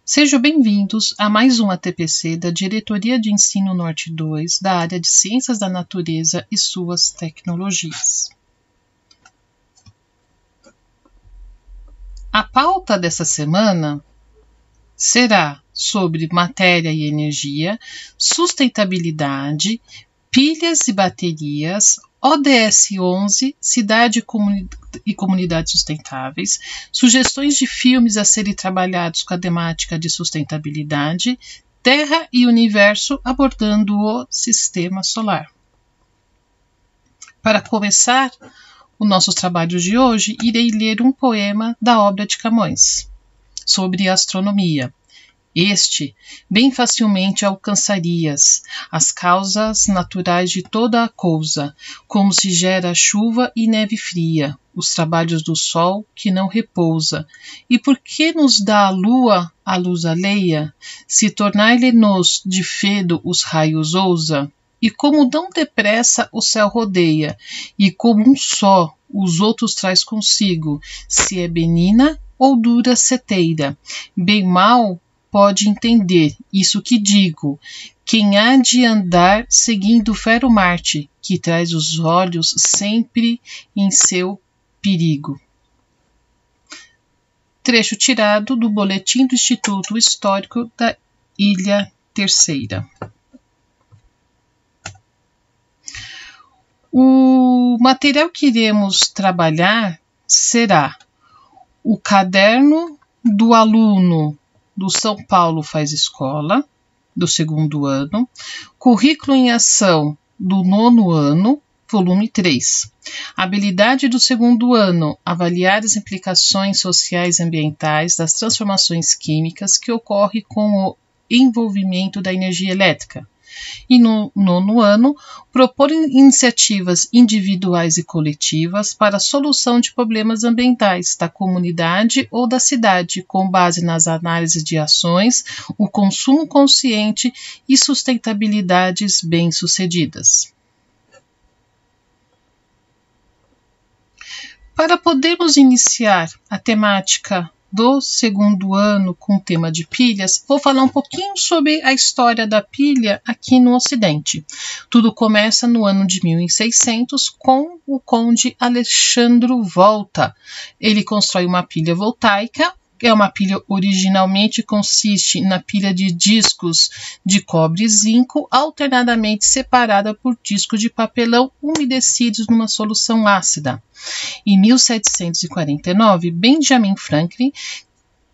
Sejam bem-vindos a mais um ATPC da Diretoria de Ensino Norte 2, da área de Ciências da Natureza e suas tecnologias. A pauta dessa semana será sobre matéria e energia, sustentabilidade, pilhas e baterias, ODS 11, cidade e comunidades sustentáveis, sugestões de filmes a serem trabalhados com a temática de sustentabilidade, Terra e Universo abordando o Sistema Solar. Para começar o nosso trabalho de hoje, irei ler um poema da obra de Camões sobre astronomia. Este, bem facilmente alcançarias as causas naturais de toda a cousa, como se gera chuva e neve fria, os trabalhos do sol que não repousa. E por que nos dá a lua a luz alheia, se tornar-lhe-nos de fedo os raios ousa? E como tão depressa o céu rodeia, e como um só os outros traz consigo, se é benina ou dura seteira, bem mal pode entender isso que digo, quem há de andar seguindo o fero Marte, que traz os olhos sempre em seu perigo. Trecho tirado do Boletim do Instituto Histórico da Ilha Terceira. O material que iremos trabalhar será o caderno do aluno do São Paulo Faz Escola, do 2º ano, Currículo em Ação do 9º ano, volume 3. Habilidade do 2º ano, avaliar as implicações sociais e ambientais das transformações químicas que ocorrem com o envolvimento da energia elétrica. E no 9º ano, propor iniciativas individuais e coletivas para a solução de problemas ambientais da comunidade ou da cidade, com base nas análises de ações, o consumo consciente e sustentabilidades bem-sucedidas. Para podermos iniciar a temática do 2º ano com o tema de pilhas, vou falar um pouquinho sobre a história da pilha aqui no Ocidente. Tudo começa no ano de 1600 com o conde Alexandro Volta. Ele constrói uma pilha voltaica. É uma pilha originalmente consiste na pilha de discos de cobre e zinco, alternadamente separada por discos de papelão umedecidos numa solução ácida. Em 1749, Benjamin Franklin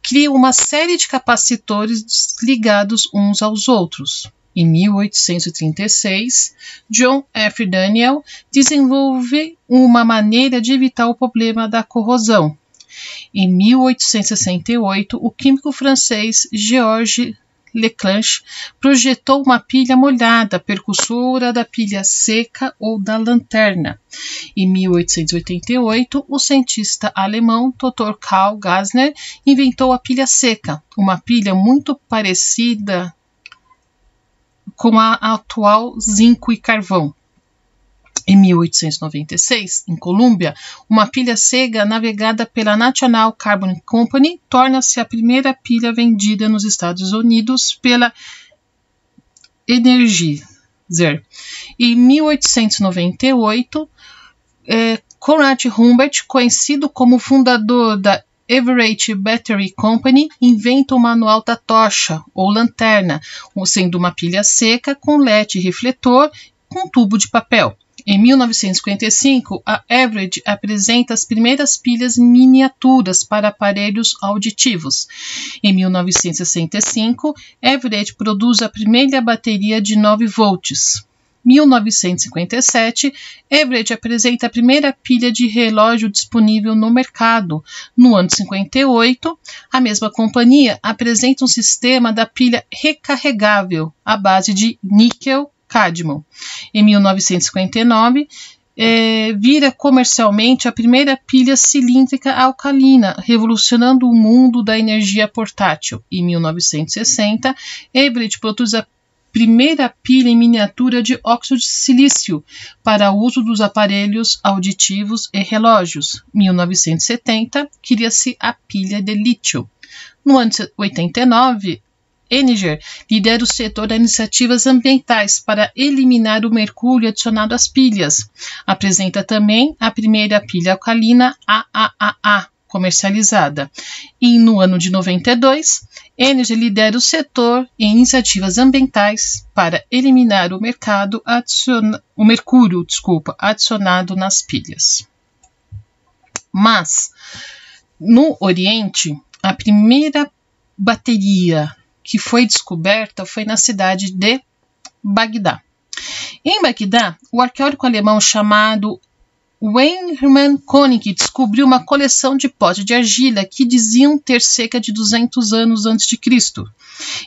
cria uma série de capacitores ligados uns aos outros. Em 1836, John F. Daniel desenvolve uma maneira de evitar o problema da corrosão. Em 1868, o químico francês Georges Leclanche projetou uma pilha molhada, precursora da pilha seca ou da lanterna. Em 1888, o cientista alemão Dr. Karl Gassner inventou a pilha seca, uma pilha muito parecida com a atual zinco e carvão. Em 1896, em Colômbia, uma pilha cega navegada pela National Carbon Company torna-se a primeira pilha vendida nos Estados Unidos pela Energizer. Em 1898, Conrad Humbert, conhecido como fundador da Everett Battery Company, inventa o manual da tocha ou lanterna, sendo uma pilha seca com LED refletor com tubo de papel. Em 1955, a Everett apresenta as primeiras pilhas miniaturas para aparelhos auditivos. Em 1965, Everett produz a primeira bateria de 9 volts. Em 1957, Everett apresenta a primeira pilha de relógio disponível no mercado. No ano 58, a mesma companhia apresenta um sistema da pilha recarregável à base de níquel cádmio. Em 1959, vira comercialmente a primeira pilha cilíndrica alcalina, revolucionando o mundo da energia portátil. Em 1960, Everett produz a primeira pilha em miniatura de óxido de silício para uso dos aparelhos auditivos e relógios. Em 1970, cria-se a pilha de lítio. No ano 89, Eniger lidera o setor de iniciativas ambientais para eliminar o mercúrio adicionado às pilhas. Apresenta também a primeira pilha alcalina AAAA comercializada. E no ano de 92, Eniger lidera o setor em iniciativas ambientais para eliminar o mercúrio adicionado nas pilhas. Mas, no Oriente, a primeira bateria que foi descoberta foi na cidade de Bagdá. Em Bagdá, o arqueólogo alemão chamado Weinmann Koenig descobriu uma coleção de potes de argila que diziam ter cerca de 200 anos antes de Cristo.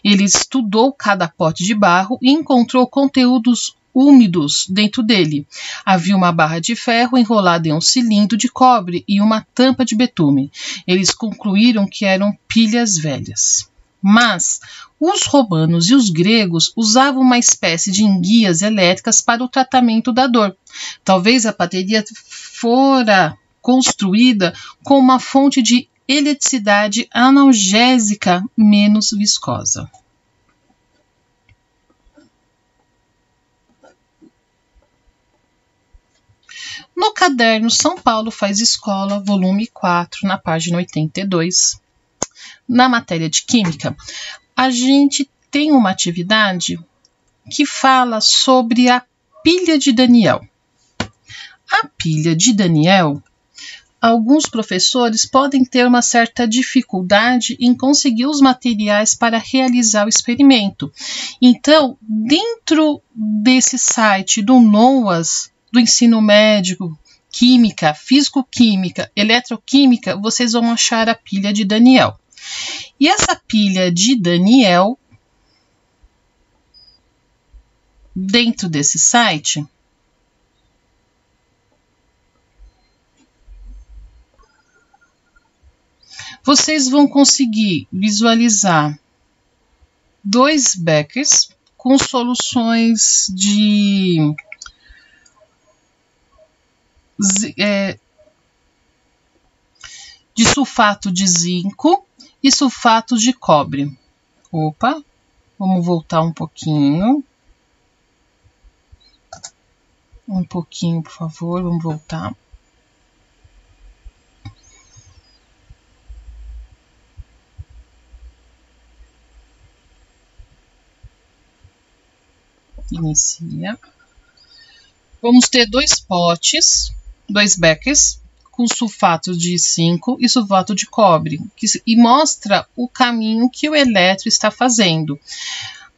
Ele estudou cada pote de barro e encontrou conteúdos úmidos dentro dele. Havia uma barra de ferro enrolada em um cilindro de cobre e uma tampa de betume. Eles concluíram que eram pilhas velhas. Mas os romanos e os gregos usavam uma espécie de enguias elétricas para o tratamento da dor. Talvez a bateria fora construída com uma fonte de eletricidade analgésica menos viscosa. No caderno São Paulo Faz Escola, volume 4, na página 82, na matéria de Química, a gente tem uma atividade que fala sobre a pilha de Daniel. A pilha de Daniel, alguns professores podem ter uma certa dificuldade em conseguir os materiais para realizar o experimento. Então, dentro desse site do NOAS, do ensino médio, química, físico-química, eletroquímica, vocês vão achar a pilha de Daniel. E essa pilha de Daniel, dentro desse site, vocês vão conseguir visualizar 2 beckers com soluções de sulfato de zinco e sulfato de cobre. Opa, vamos voltar um pouquinho. Um pouquinho, por favor, vamos voltar. Inicia. Vamos ter 2 potes, 2 beckers, com sulfato de zinco e sulfato de cobre, e mostra o caminho que o elétron está fazendo.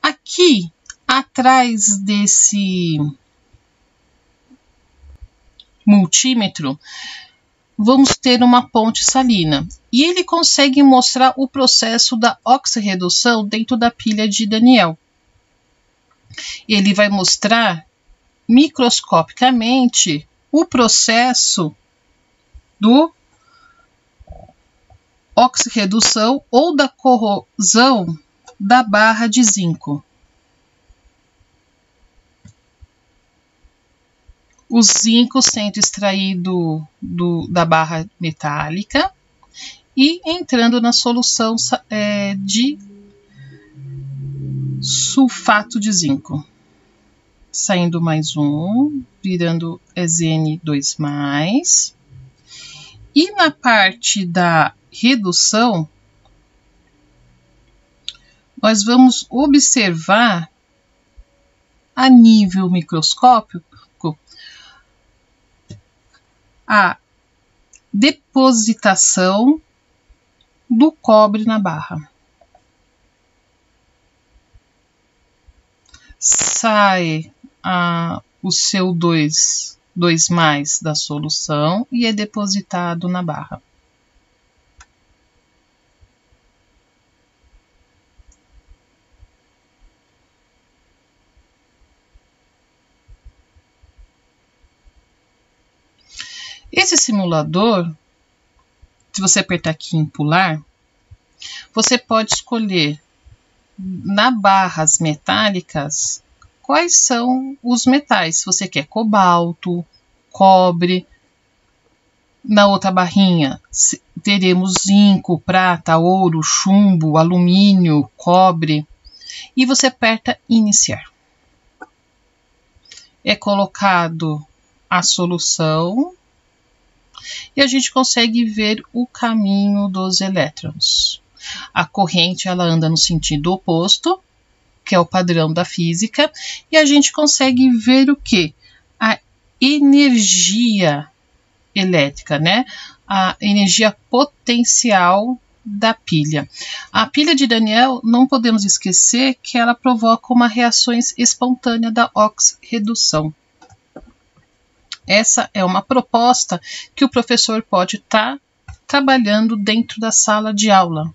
Aqui, atrás desse multímetro, vamos ter uma ponte salina. E ele consegue mostrar o processo da oxirredução dentro da pilha de Daniel. Ele vai mostrar microscopicamente o processo do oxirredução ou da corrosão da barra de zinco. O zinco sendo extraído da barra metálica e entrando na solução de sulfato de zinco. Saindo mais um, virando Zn2+. E na parte da redução, nós vamos observar a nível microscópico a depositação do cobre na barra. Sai o seu 2+ da solução e é depositado na barra. Esse simulador, se você apertar aqui em pular, você pode escolher na barras metálicas quais são os metais. Se você quer cobalto, cobre, Na outra barrinha, teremos zinco, prata, ouro, chumbo, alumínio, cobre. E você aperta iniciar. É colocado a solução e a gente consegue ver o caminho dos elétrons. A corrente ela anda no sentido oposto, que é o padrão da física, e a gente consegue ver o quê? A energia elétrica, né? A energia potencial da pilha. A pilha de Daniell, não podemos esquecer que ela provoca uma reação espontânea da oxirredução. Essa é uma proposta que o professor pode estar trabalhando dentro da sala de aula,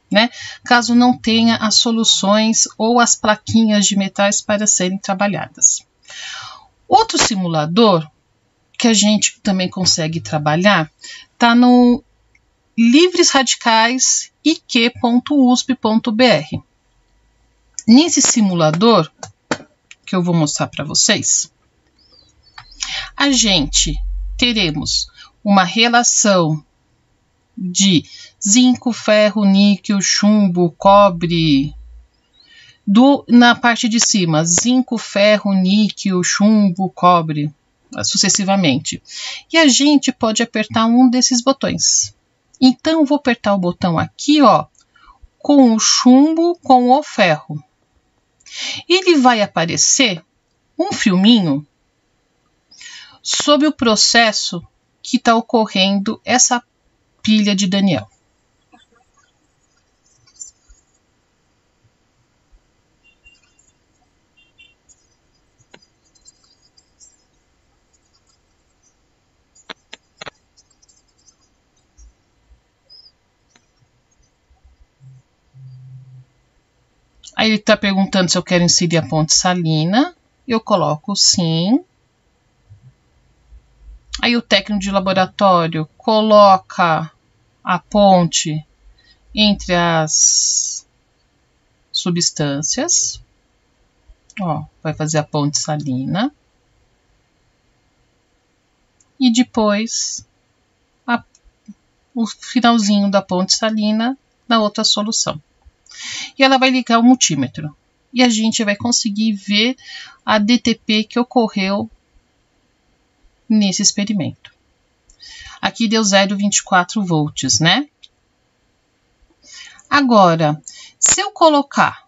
né? Caso não tenha as soluções ou as plaquinhas de metais para serem trabalhadas. Outro simulador que a gente também consegue trabalhar está no livresradicais.iq.usp.br. Nesse simulador, que eu vou mostrar para vocês, a gente teremos uma relação de zinco, ferro, níquel, chumbo, cobre. Na parte de cima, zinco, ferro, níquel, chumbo, cobre, sucessivamente. E a gente pode apertar um desses botões. Então, eu vou apertar o botão aqui, ó, com o chumbo, com o ferro. Ele vai aparecer um filminho sobre o processo que está ocorrendo essa pilha de Daniell. Aí ele está perguntando se eu quero inserir a ponte salina. Eu coloco sim. Aí o técnico de laboratório coloca a ponte entre as substâncias. Ó, vai fazer a ponte salina. E depois o finalzinho da ponte salina na outra solução. E ela vai ligar o multímetro. E a gente vai conseguir ver a DTP que ocorreu nesse experimento. Aqui deu 0,24 volts, né? Agora, se eu colocar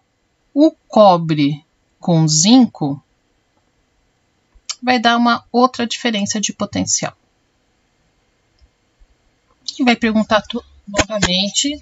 o cobre com zinco, vai dar uma outra diferença de potencial. E vai perguntar novamente.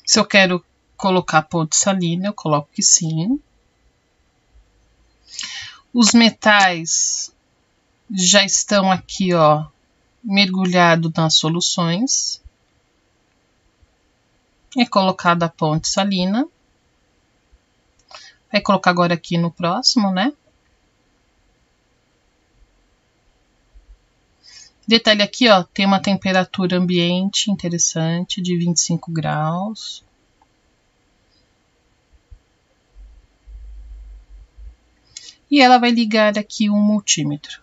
Se eu quero colocar ponte salina, eu coloco que sim. Os metais já estão aqui, ó, mergulhados nas soluções. É colocada a ponte salina. Vai colocar agora aqui no próximo, né? Detalhe aqui, ó, tem uma temperatura ambiente interessante de 25 graus. E ela vai ligar aqui um multímetro.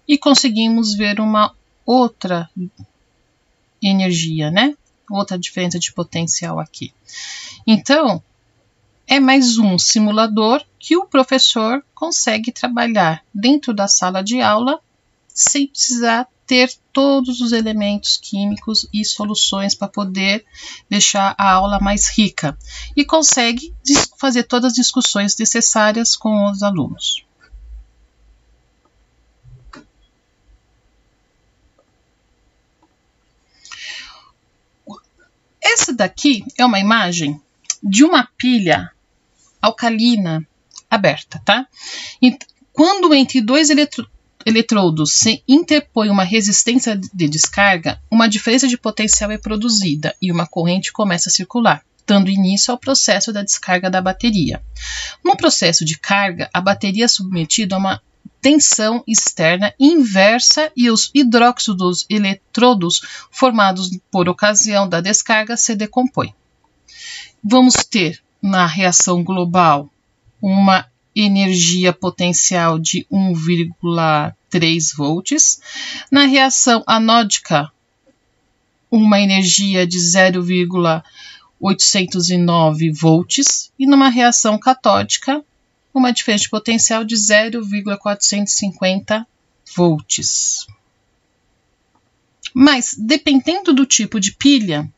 E conseguimos ver uma outra energia, né? Outra diferença de potencial aqui. Então, é mais um simulador que o professor consegue trabalhar dentro da sala de aula sem precisar ter todos os elementos químicos e soluções para poder deixar a aula mais rica. E consegue fazer todas as discussões necessárias com os alunos. Essa daqui é uma imagem de uma pilha alcalina aberta, tá? E quando entre dois eletrodos se interpõe uma resistência de descarga, uma diferença de potencial é produzida e uma corrente começa a circular. dando início ao processo da descarga da bateria. No processo de carga, a bateria é submetida a uma tensão externa inversa e os hidróxidos dos eletrodos formados por ocasião da descarga se decompõem. Vamos ter na reação global uma energia potencial de 1,3 volts, na reação anódica uma energia de 0,809 volts e numa reação catódica uma diferença de potencial de 0,450 volts. Mas, dependendo do tipo de pilha,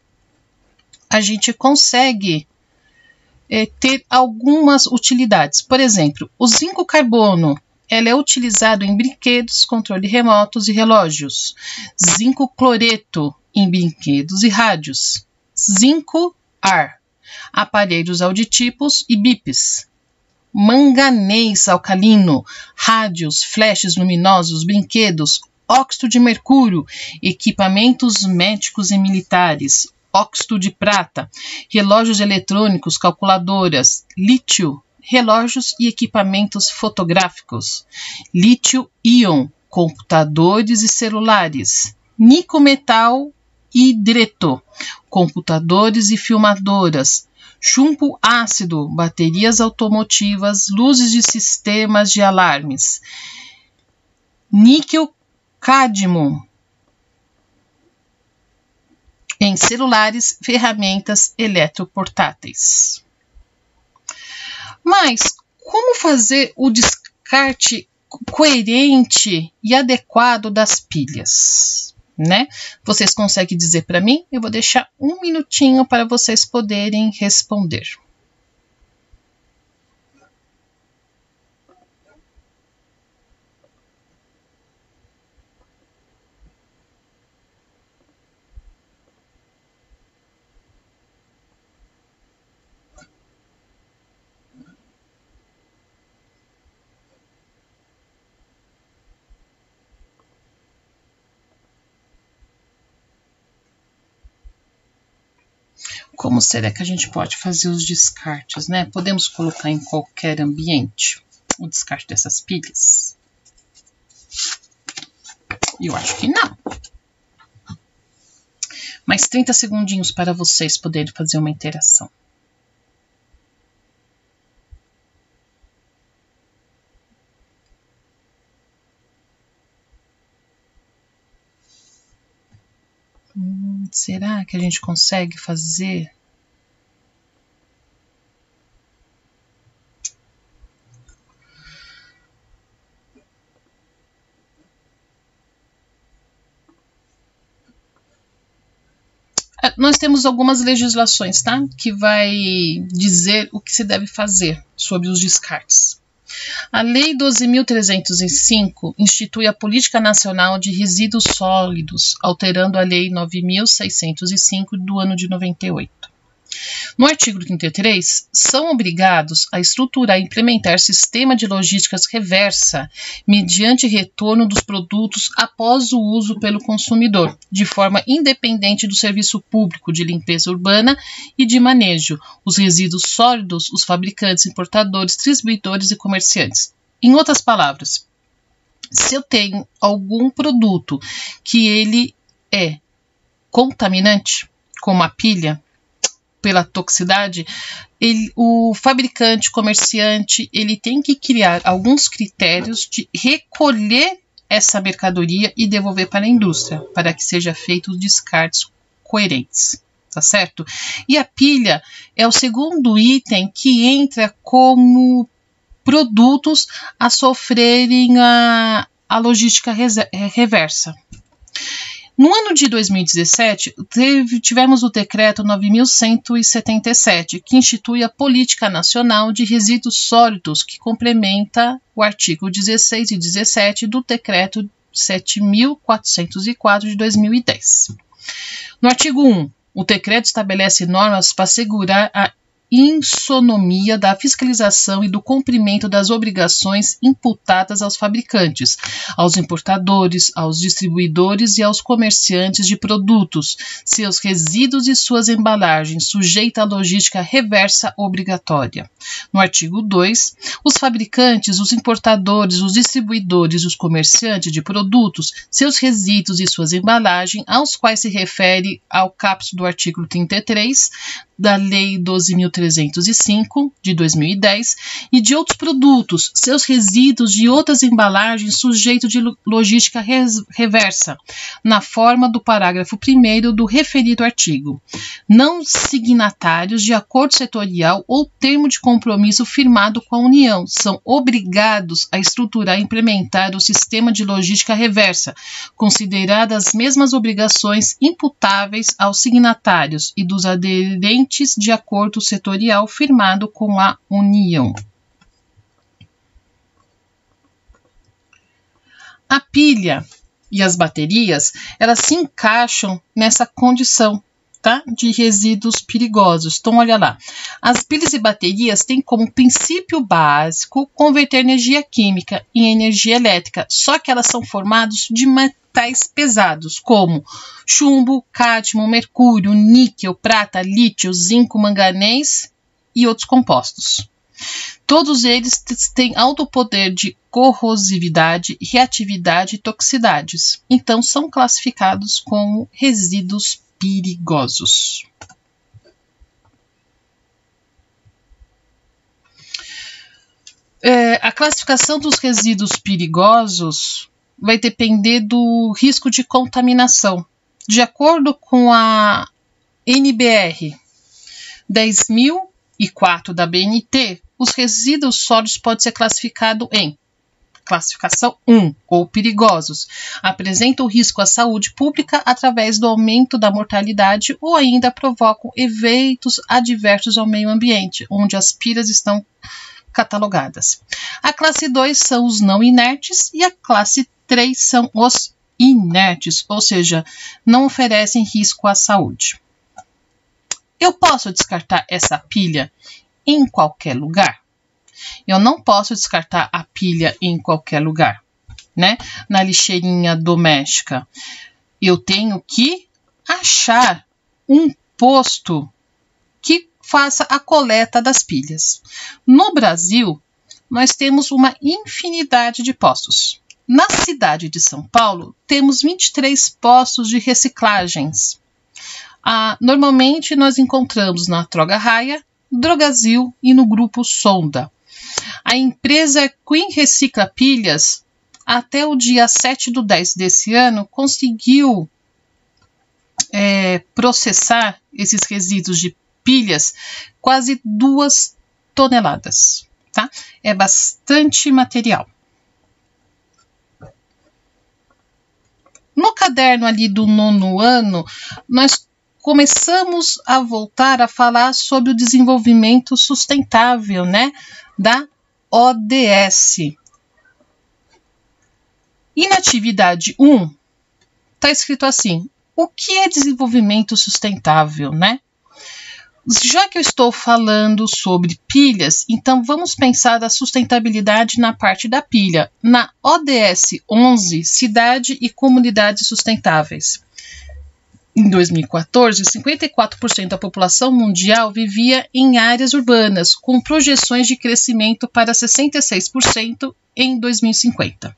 a gente consegue ter algumas utilidades. Por exemplo, o zinco carbono ela é utilizado em brinquedos, controle remotos e relógios. Zinco cloreto em brinquedos e rádios. Zinco ar, aparelhos auditivos e bips. Manganês alcalino, rádios, flashes luminosos, brinquedos, óxido de mercúrio, equipamentos médicos e militares, óxido de prata, relógios eletrônicos, calculadoras, lítio, relógios e equipamentos fotográficos, lítio-íon, computadores e celulares, nicometal hidreto, computadores e filmadoras, chumbo ácido, baterias automotivas, luzes de sistemas de alarmes, níquel cádmio em celulares, ferramentas eletroportáteis. Mas como fazer o descarte coerente e adequado das pilhas? Né? Vocês conseguem dizer para mim? Eu vou deixar um minutinho para vocês poderem responder. Como será que a gente pode fazer os descartes, né? Podemos colocar em qualquer ambiente o descarte dessas pilhas? Eu acho que não. Mais 30 segundinhos para vocês poderem fazer uma interação. Será que a gente consegue fazer? Nós temos algumas legislações, tá? Que vai dizer o que se deve fazer sobre os descartes. A Lei 12.305 institui a Política Nacional de Resíduos Sólidos, alterando a Lei 9.605 do ano de 98. No artigo 33, são obrigados a estruturar e implementar sistema de logísticas reversa mediante retorno dos produtos após o uso pelo consumidor, de forma independente do serviço público de limpeza urbana e de manejo, os resíduos sólidos, os fabricantes, importadores, distribuidores e comerciantes. Em outras palavras, se eu tenho algum produto que ele é contaminante, como a pilha, pela toxicidade, o fabricante, comerciante, ele tem que criar alguns critérios de recolher essa mercadoria e devolver para a indústria, para que seja feito os descartes coerentes, tá certo? E a pilha é o segundo item que entra como produtos a sofrerem a logística reversa. No ano de 2017, tivemos o decreto 9.177, que institui a Política Nacional de Resíduos Sólidos, que complementa o artigo 16 e 17 do decreto 7.404 de 2010. No artigo 1, o decreto estabelece normas para assegurar a isonomia da fiscalização e do cumprimento das obrigações imputadas aos fabricantes, aos importadores, aos distribuidores e aos comerciantes de produtos, seus resíduos e suas embalagens, sujeita à logística reversa obrigatória. No artigo 2, os fabricantes, os importadores, os distribuidores e os comerciantes de produtos, seus resíduos e suas embalagens, aos quais se refere ao caput do artigo 33 da Lei 12.305, de 2010, e de outros produtos, seus resíduos e outras embalagens sujeito de logística reversa, na forma do parágrafo 1º do referido artigo. Não signatários de acordo setorial ou termo de compromisso firmado com a União são obrigados a estruturar e implementar o sistema de logística reversa, consideradas as mesmas obrigações imputáveis aos signatários e dos aderentes de acordo setorial firmado com a União. A pilha e as baterias, elas se encaixam nessa condição, tá? De resíduos perigosos. Então, olha lá. As pilhas e baterias têm como princípio básico converter energia química em energia elétrica, só que elas são formadas de metais pesados, como chumbo, cádmio, mercúrio, níquel, prata, lítio, zinco, manganês e outros compostos. Todos eles têm alto poder de corrosividade, reatividade e toxicidades. Então, são classificados como resíduos perigosos. A classificação dos resíduos perigosos vai depender do risco de contaminação. De acordo com a NBR 10.004 da BNT, os resíduos sólidos podem ser classificados em classificação 1, ou perigosos, apresentam risco à saúde pública através do aumento da mortalidade ou ainda provocam eventos adversos ao meio ambiente, onde as pilhas estão catalogadas. A classe 2 são os não inertes e a classe 3 são os inertes, ou seja, não oferecem risco à saúde. Eu posso descartar essa pilha em qualquer lugar? Eu não posso descartar a pilha em qualquer lugar, né? Na lixeirinha doméstica. Eu tenho que achar um posto que faça a coleta das pilhas. No Brasil, nós temos uma infinidade de postos. Na cidade de São Paulo, temos 23 postos de reciclagens. Normalmente, nós encontramos na Droga Raia, Drogazil e no Grupo Sonda. A empresa Queen Recicla Pilhas, até o dia 7/10 desse ano, conseguiu processar esses resíduos de pilhas quase 2 toneladas. Tá? É bastante material. No caderno ali do 9º ano, nós começamos a voltar a falar sobre o desenvolvimento sustentável, né, da ODS. E na atividade 1, está escrito assim, o que é desenvolvimento sustentável, né? Já que eu estou falando sobre pilhas, então vamos pensar da sustentabilidade na parte da pilha. Na ODS 11, Cidade e Comunidades Sustentáveis. Em 2014, 54% da população mundial vivia em áreas urbanas, com projeções de crescimento para 66% em 2050.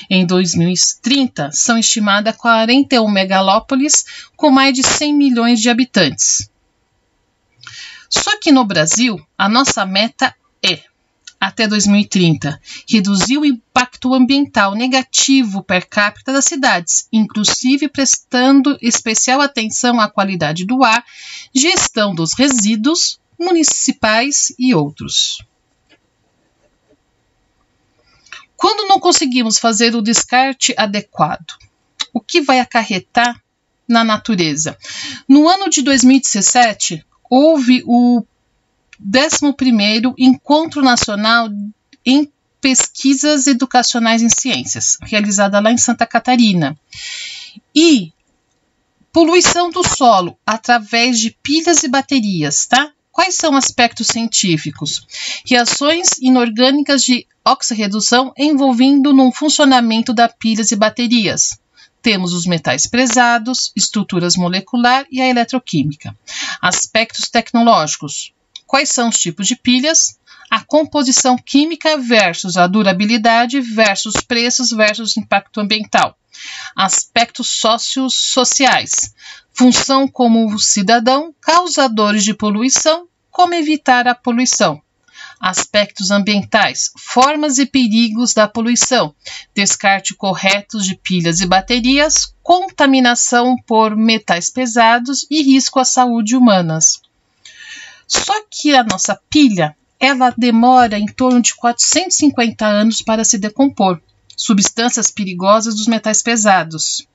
Em 2030, são estimadas 41 megalópolis com mais de 100 milhões de habitantes. Só que no Brasil, a nossa meta é, até 2030, reduzir o impacto ambiental negativo per capita das cidades, inclusive prestando especial atenção à qualidade do ar, gestão dos resíduos municipais e outros. Quando não conseguimos fazer o descarte adequado, o que vai acarretar na natureza? No ano de 2017, houve o 11º Encontro Nacional em Pesquisas Educacionais em Ciências, realizada lá em Santa Catarina. E poluição do solo através de pilhas e baterias, tá? Quais são aspectos científicos? Reações inorgânicas de oxirredução envolvendo no funcionamento das pilhas e baterias. Temos os metais pesados, estruturas molecular e a eletroquímica. Aspectos tecnológicos. Quais são os tipos de pilhas? A composição química versus a durabilidade versus preços versus impacto ambiental. Aspectos sociais. Função como cidadão, causadores de poluição, como evitar a poluição. Aspectos ambientais, formas e perigos da poluição, descarte correto de pilhas e baterias, contaminação por metais pesados e risco à saúde humanas. Só que a nossa pilha, ela demora em torno de 450 anos para se decompor. Substâncias perigosas dos metais pesados.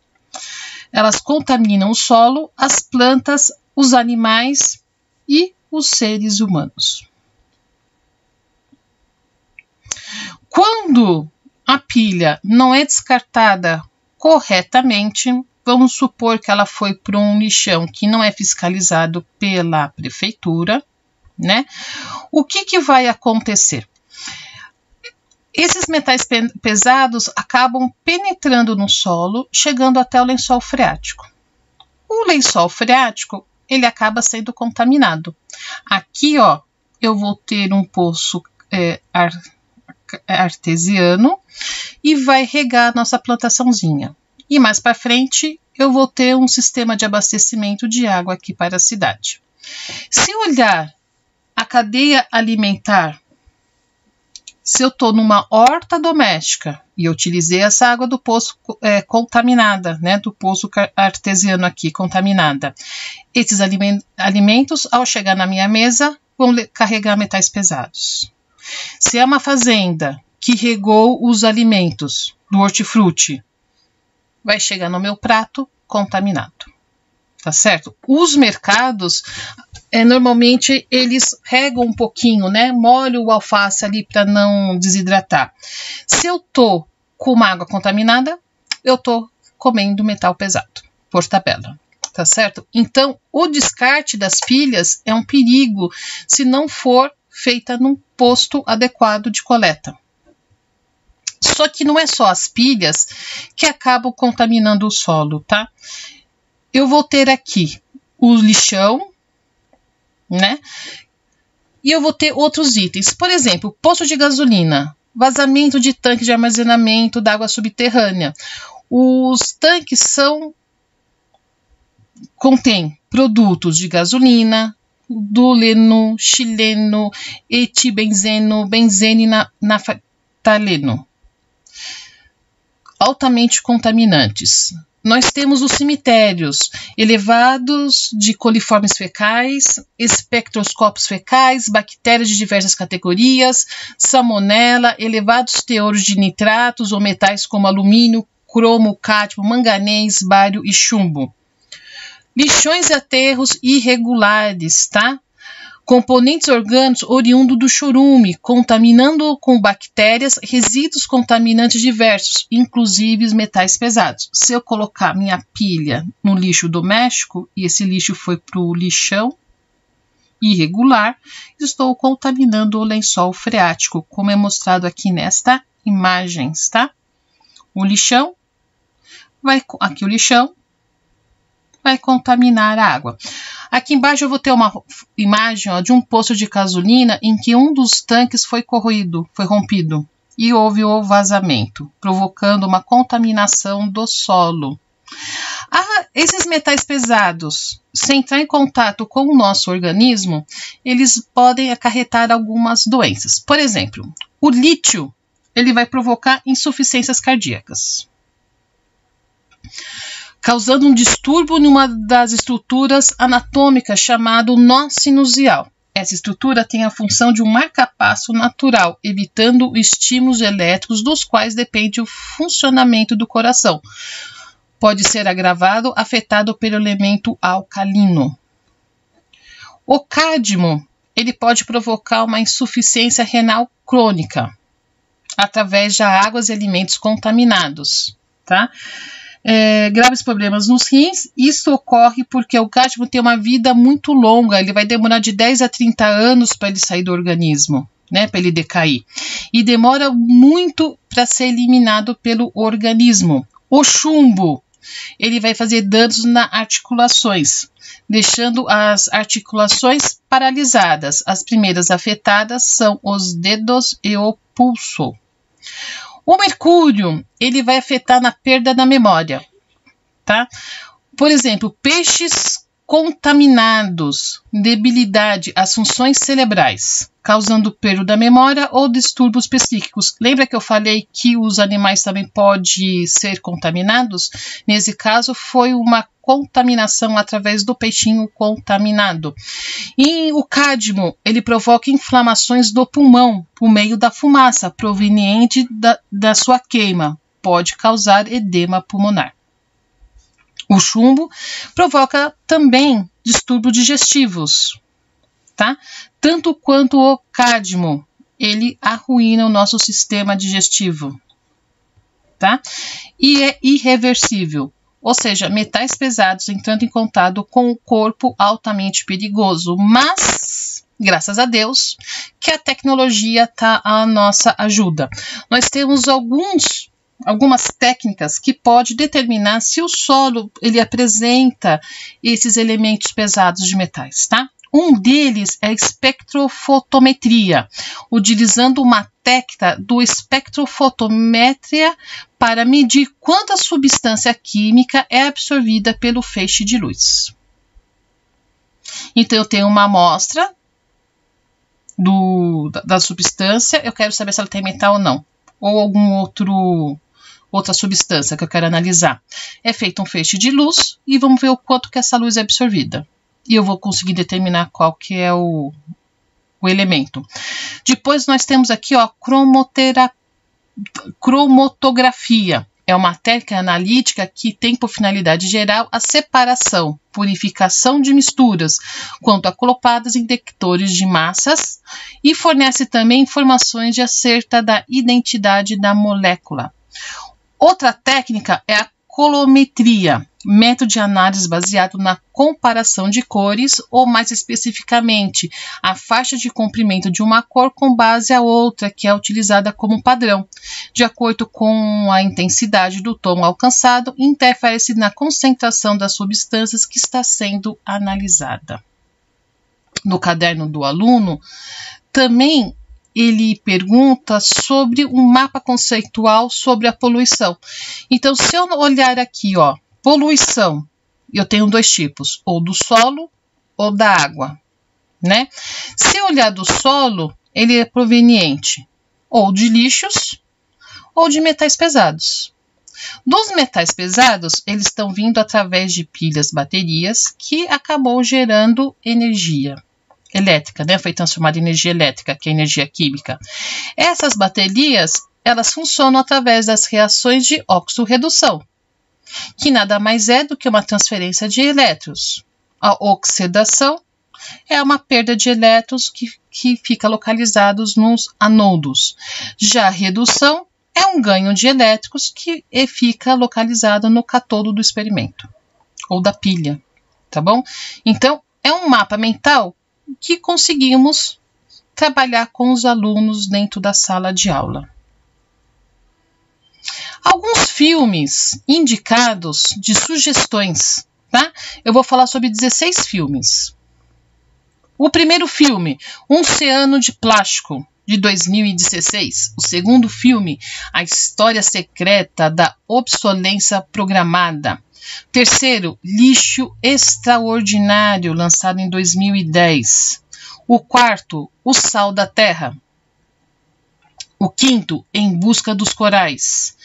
Elas contaminam o solo, as plantas, os animais e os seres humanos. Quando a pilha não é descartada corretamente, vamos supor que ela foi para um lixão que não é fiscalizado pela prefeitura, né? O que vai acontecer? Esses metais pesados acabam penetrando no solo, chegando até o lençol freático. O lençol freático, ele acaba sendo contaminado. Aqui, ó, eu vou ter um poço artesiano e vai regar a nossa plantaçãozinha. E mais para frente, eu vou ter um sistema de abastecimento de água aqui para a cidade. Se olhar a cadeia alimentar, se eu estou numa horta doméstica e eu utilizei essa água do poço contaminada, né, do poço artesiano aqui contaminada, esses alimentos, ao chegar na minha mesa, vão carregar metais pesados. Se é uma fazenda que regou os alimentos do hortifruti, vai chegar no meu prato contaminado. Tá certo? Os mercados, normalmente, eles regam um pouquinho, né? Molham o alface ali para não desidratar. Se eu tô com uma água contaminada, eu tô comendo metal pesado, por tabela. Tá certo? Então, o descarte das pilhas é um perigo se não for feita num posto adequado de coleta. Só que não é só as pilhas que acabam contaminando o solo, tá? Eu vou ter aqui o lixão, né? E eu vou ter outros itens. Por exemplo, poço de gasolina, vazamento de tanque de armazenamento da água subterrânea. Os tanques contêm produtos de gasolina, duleno, xileno, etibenzeno, benzene e naftaleno, altamente contaminantes. Nós temos os cemitérios elevados de coliformes fecais, espectroscópios fecais, bactérias de diversas categorias, salmonela, elevados teores de nitratos ou metais como alumínio, cromo, cádmio, manganês, bário e chumbo. Lixões e aterros irregulares, tá? Componentes orgânicos oriundos do chorume, contaminando com bactérias, resíduos contaminantes diversos, inclusive metais pesados. Se eu colocar minha pilha no lixo doméstico e esse lixo foi para o lixão irregular, estou contaminando o lençol freático, como é mostrado aqui nesta imagem, tá? O lixão vai contaminar a água. Aqui embaixo eu vou ter uma imagem de um poço de gasolina em que um dos tanques foi rompido e houve o vazamento, provocando uma contaminação do solo. Esses metais pesados, se entrar em contato com o nosso organismo, eles podem acarretar algumas doenças. Por exemplo, o lítio, ele vai provocar insuficiências cardíacas, causando um distúrbio em uma das estruturas anatômicas chamado nó sinusial. Essa estrutura tem a função de um marca-passo natural, evitando estímulos elétricos dos quais depende o funcionamento do coração. Pode ser agravado, afetado pelo elemento alcalino. O cádmio, ele pode provocar uma insuficiência renal crônica, através de águas e alimentos contaminados, tá? graves problemas nos rins. Isso ocorre porque o cádmio tem uma vida muito longa, ele vai demorar de 10 a 30 anos para ele sair do organismo, né, para ele decair. E demora muito para ser eliminado pelo organismo. O chumbo, ele vai fazer danos nas articulações, deixando as articulações paralisadas. As primeiras afetadas são os dedos e o pulso. O mercúrio, ele vai afetar na perda da memória, tá? Por exemplo, peixes contaminados, debilidade às funções cerebrais, causando perda da memória ou distúrbios psíquicos. Lembra que eu falei que os animais também podem ser contaminados? Nesse caso, foi uma contaminação através do peixinho contaminado. E o cádmio, ele provoca inflamações do pulmão por meio da fumaça proveniente da sua queima. Pode causar edema pulmonar. O chumbo provoca também distúrbios digestivos, tá? Tanto quanto o cádmio, ele arruína o nosso sistema digestivo, tá? E é irreversível. Ou seja, metais pesados entrando em contato com o corpo altamente perigoso. Mas, graças a Deus, que a tecnologia está à nossa ajuda. Nós temos algumas técnicas que podem determinar se o solo ele apresenta esses elementos pesados de metais, tá? Um deles é a espectrofotometria, utilizando uma técnica do espectrofotometria para medir quanta substância química é absorvida pelo feixe de luz. Então, eu tenho uma amostra da substância, eu quero saber se ela tem metal ou não, ou outra substância que eu quero analisar. É feito um feixe de luz e vamos ver o quanto que essa luz é absorvida. E eu vou conseguir determinar qual que é o elemento. Depois nós temos aqui, ó, cromatografia. É uma técnica analítica que tem por finalidade geral a separação, purificação de misturas, quanto acolopadas em detectores de massas, e fornece também informações acerca da identidade da molécula. Outra técnica é a colometria, método de análise baseado na comparação de cores, ou mais especificamente, a faixa de comprimento de uma cor com base a outra, que é utilizada como padrão. De acordo com a intensidade do tom alcançado, interfere-se na concentração das substâncias que está sendo analisada. No caderno do aluno, também ele pergunta sobre um mapa conceitual sobre a poluição. Então, se eu olhar aqui, ó, poluição, eu tenho dois tipos, ou do solo ou da água, né? Se eu olhar do solo, ele é proveniente ou de lixos ou de metais pesados. Dos metais pesados, eles estão vindo através de pilhas, baterias, que acabou gerando energia elétrica, né? Foi transformada em energia elétrica, que é energia química. Essas baterias, elas funcionam através das reações de óxido-redução, que nada mais é do que uma transferência de elétrons. A oxidação é uma perda de elétrons que fica localizados nos anodos. Já a redução é um ganho de elétrons que fica localizado no cátodo do experimento, ou da pilha, tá bom? Então, é um mapa mental que conseguimos trabalhar com os alunos dentro da sala de aula. Alguns filmes indicados de sugestões, tá? Eu vou falar sobre 16 filmes. O primeiro filme, Um Oceano de Plástico, de 2016. O segundo filme, A História Secreta da Obsolescência Programada. Terceiro, Lixo Extraordinário, lançado em 2010. O quarto, O Sal da Terra. O quinto, Em Busca dos Corais.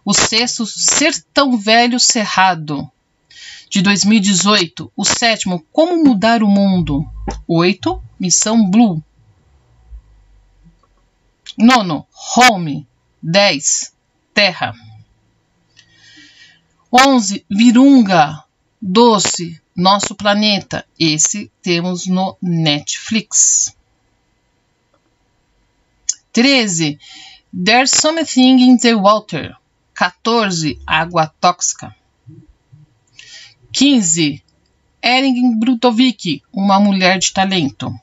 O sexto, Sertão Velho Cerrado, de 2018. O sétimo, Como Mudar o Mundo. 8, Missão Blue. Nono, Home. 10, Terra. 11, Virunga. 12, Nosso Planeta. Esse temos no Netflix. 13, There's Something in the Water. 14, Água Tóxica. 15. Erin Bruntovich, uma mulher de talento.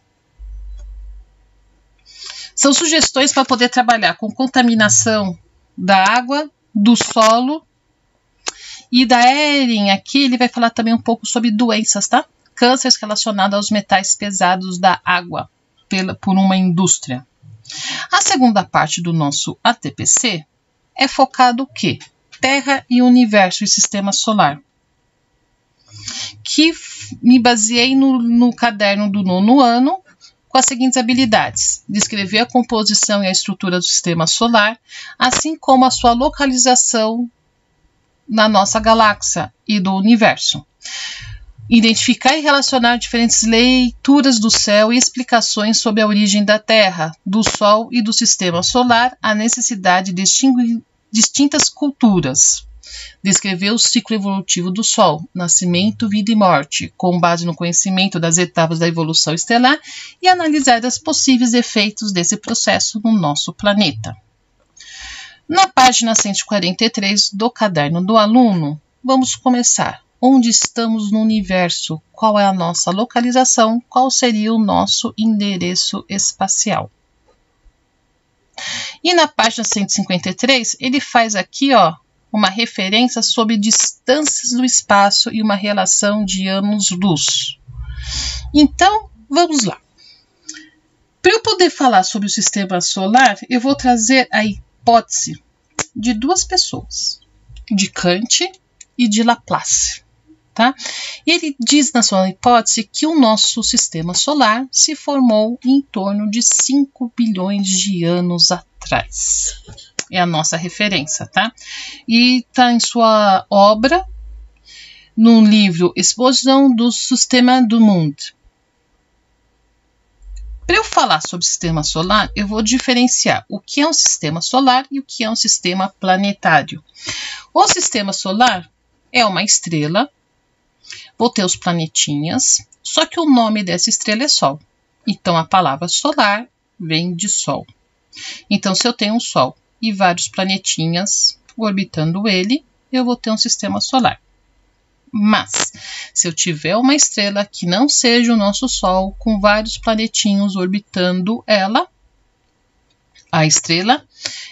São sugestões para poder trabalhar com contaminação da água, do solo. E da Erin aqui, ele vai falar também um pouco sobre doenças, tá? Cânceres relacionados aos metais pesados da água por uma indústria. A segunda parte do nosso ATPC é focado o quê? Terra e universo e sistema solar. Que me baseei no caderno do 9º ano com as seguintes habilidades: descrever a composição e a estrutura do sistema solar, assim como a sua localização na nossa galáxia e do universo. Identificar e relacionar diferentes leituras do céu e explicações sobre a origem da Terra, do Sol e do sistema solar, a necessidade de distinguir distintas culturas. Descrever o ciclo evolutivo do Sol, nascimento, vida e morte, com base no conhecimento das etapas da evolução estelar e analisar os possíveis efeitos desse processo no nosso planeta. Na página 143 do caderno do aluno, vamos começar. Onde estamos no universo? Qual é a nossa localização? Qual seria o nosso endereço espacial? E na página 153, ele faz aqui, uma referência sobre distâncias do espaço e uma relação de anos-luz. Então, vamos lá. Para eu poder falar sobre o sistema solar, eu vou trazer a hipótese de duas pessoas, de Kant e de Laplace. Tá? E ele diz na sua hipótese que o nosso sistema solar se formou em torno de 5 bilhões de anos atrás. É a nossa referência, tá? E está em sua obra, no livro Exposição do Sistema do Mundo. Para eu falar sobre sistema solar, eu vou diferenciar o que é um sistema solar e o que é um sistema planetário. O sistema solar é uma estrela. Vou ter os planetinhas, só que o nome dessa estrela é Sol. Então, a palavra solar vem de Sol. Então, se eu tenho um Sol e vários planetinhas orbitando ele, eu vou ter um sistema solar. Mas, se eu tiver uma estrela que não seja o nosso Sol, com vários planetinhos orbitando ela, a estrela,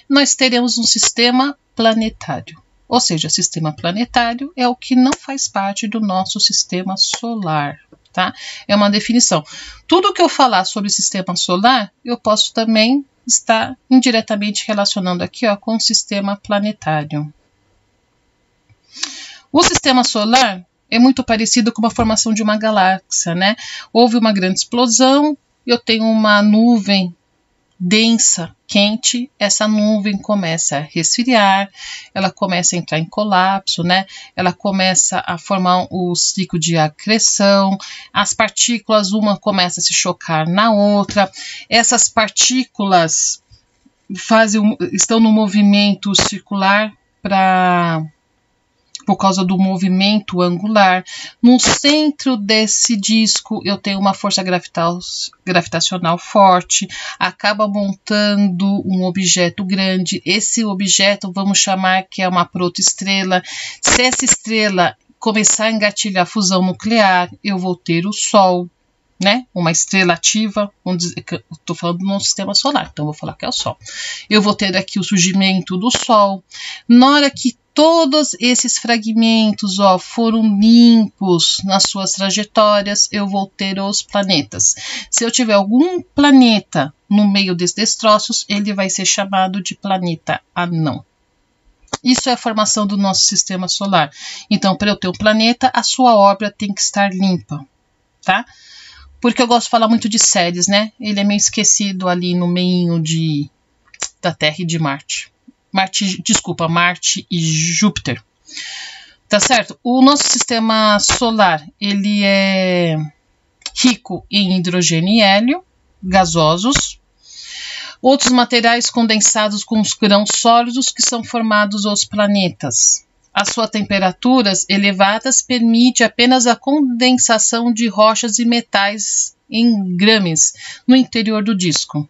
nós teremos um sistema planetário. Ou seja, sistema planetário é o que não faz parte do nosso sistema solar, tá? É uma definição. Tudo que eu falar sobre sistema solar, eu posso também estar indiretamente relacionando aqui, com o sistema planetário. O sistema solar é muito parecido com a formação de uma galáxia, né? Houve uma grande explosão, eu tenho uma nuvem densa, quente, essa nuvem começa a resfriar, ela começa a entrar em colapso, né? Ela começa a formar o ciclo de acreção, as partículas, uma começa a se chocar na outra, essas partículas estão no movimento circular por causa do movimento angular. No centro desse disco eu tenho uma força gravitacional forte, acaba montando um objeto grande. Esse objeto vamos chamar que é uma protoestrela. Se essa estrela começar a engatilhar a fusão nuclear, eu vou ter o Sol, né? Uma estrela ativa, estou falando no sistema solar, então vou falar que é o Sol. Eu vou ter aqui o surgimento do Sol. Na hora que todos esses fragmentos foram limpos nas suas trajetórias, eu vou ter os planetas. Se eu tiver algum planeta no meio desses destroços, ele vai ser chamado de planeta anão. Isso é a formação do nosso sistema solar. Então, para eu ter um planeta, a sua órbita tem que estar limpa, tá? Porque eu gosto de falar muito de séries, né? Ele é meio esquecido ali no meio da Terra e de Marte. Marte e Júpiter. Tá certo? O nosso sistema solar, ele é rico em hidrogênio e hélio, gasosos. Outros materiais condensados com os grãos sólidos que são formados os planetas. As suas temperaturas elevadas permitem apenas a condensação de rochas e metais em grames no interior do disco.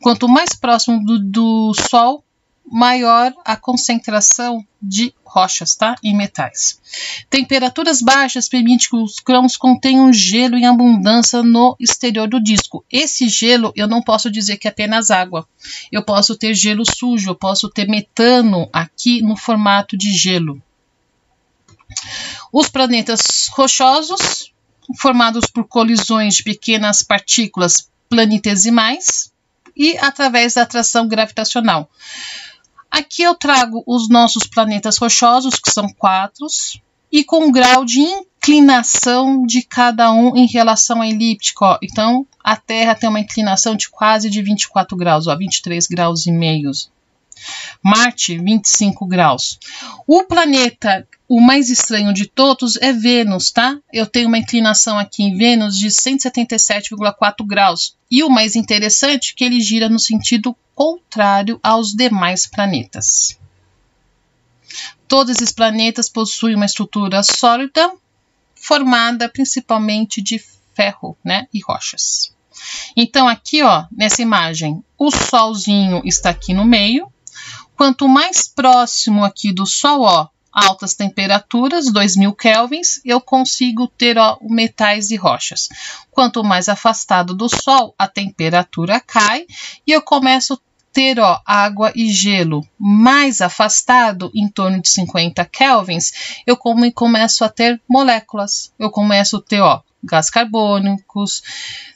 Quanto mais próximo do Sol, maior a concentração de rochas, tá? E metais. Temperaturas baixas permitem que os grãos contenham gelo em abundância no exterior do disco. Esse gelo eu não posso dizer que é apenas água. Eu posso ter gelo sujo, eu posso ter metano aqui no formato de gelo. Os planetas rochosos, formados por colisões de pequenas partículas planetesimais e através da atração gravitacional. Aqui eu trago os nossos planetas rochosos, que são 4, e com um grau de inclinação de cada um em relação à elíptica. Ó. Então, a Terra tem uma inclinação de quase de 24 graus, ó, 23 graus e meio. Marte, 25 graus. O planeta, o mais estranho de todos, é Vênus, tá? Eu tenho uma inclinação aqui em Vênus de 177,4 graus. E o mais interessante é que ele gira no sentido contrário aos demais planetas. Todos esses planetas possuem uma estrutura sólida, formada principalmente de ferro, né, e rochas. Então, aqui, ó, nessa imagem, o Solzinho está aqui no meio. Quanto mais próximo aqui do Sol, ó, altas temperaturas, 2000 kelvins, eu consigo ter, ó, metais e rochas. Quanto mais afastado do Sol, a temperatura cai e eu começo a ter, ó, água e gelo. Mais afastado, em torno de 50 kelvins, eu começo a ter moléculas. Eu começo a ter, ó, gás carbônicos,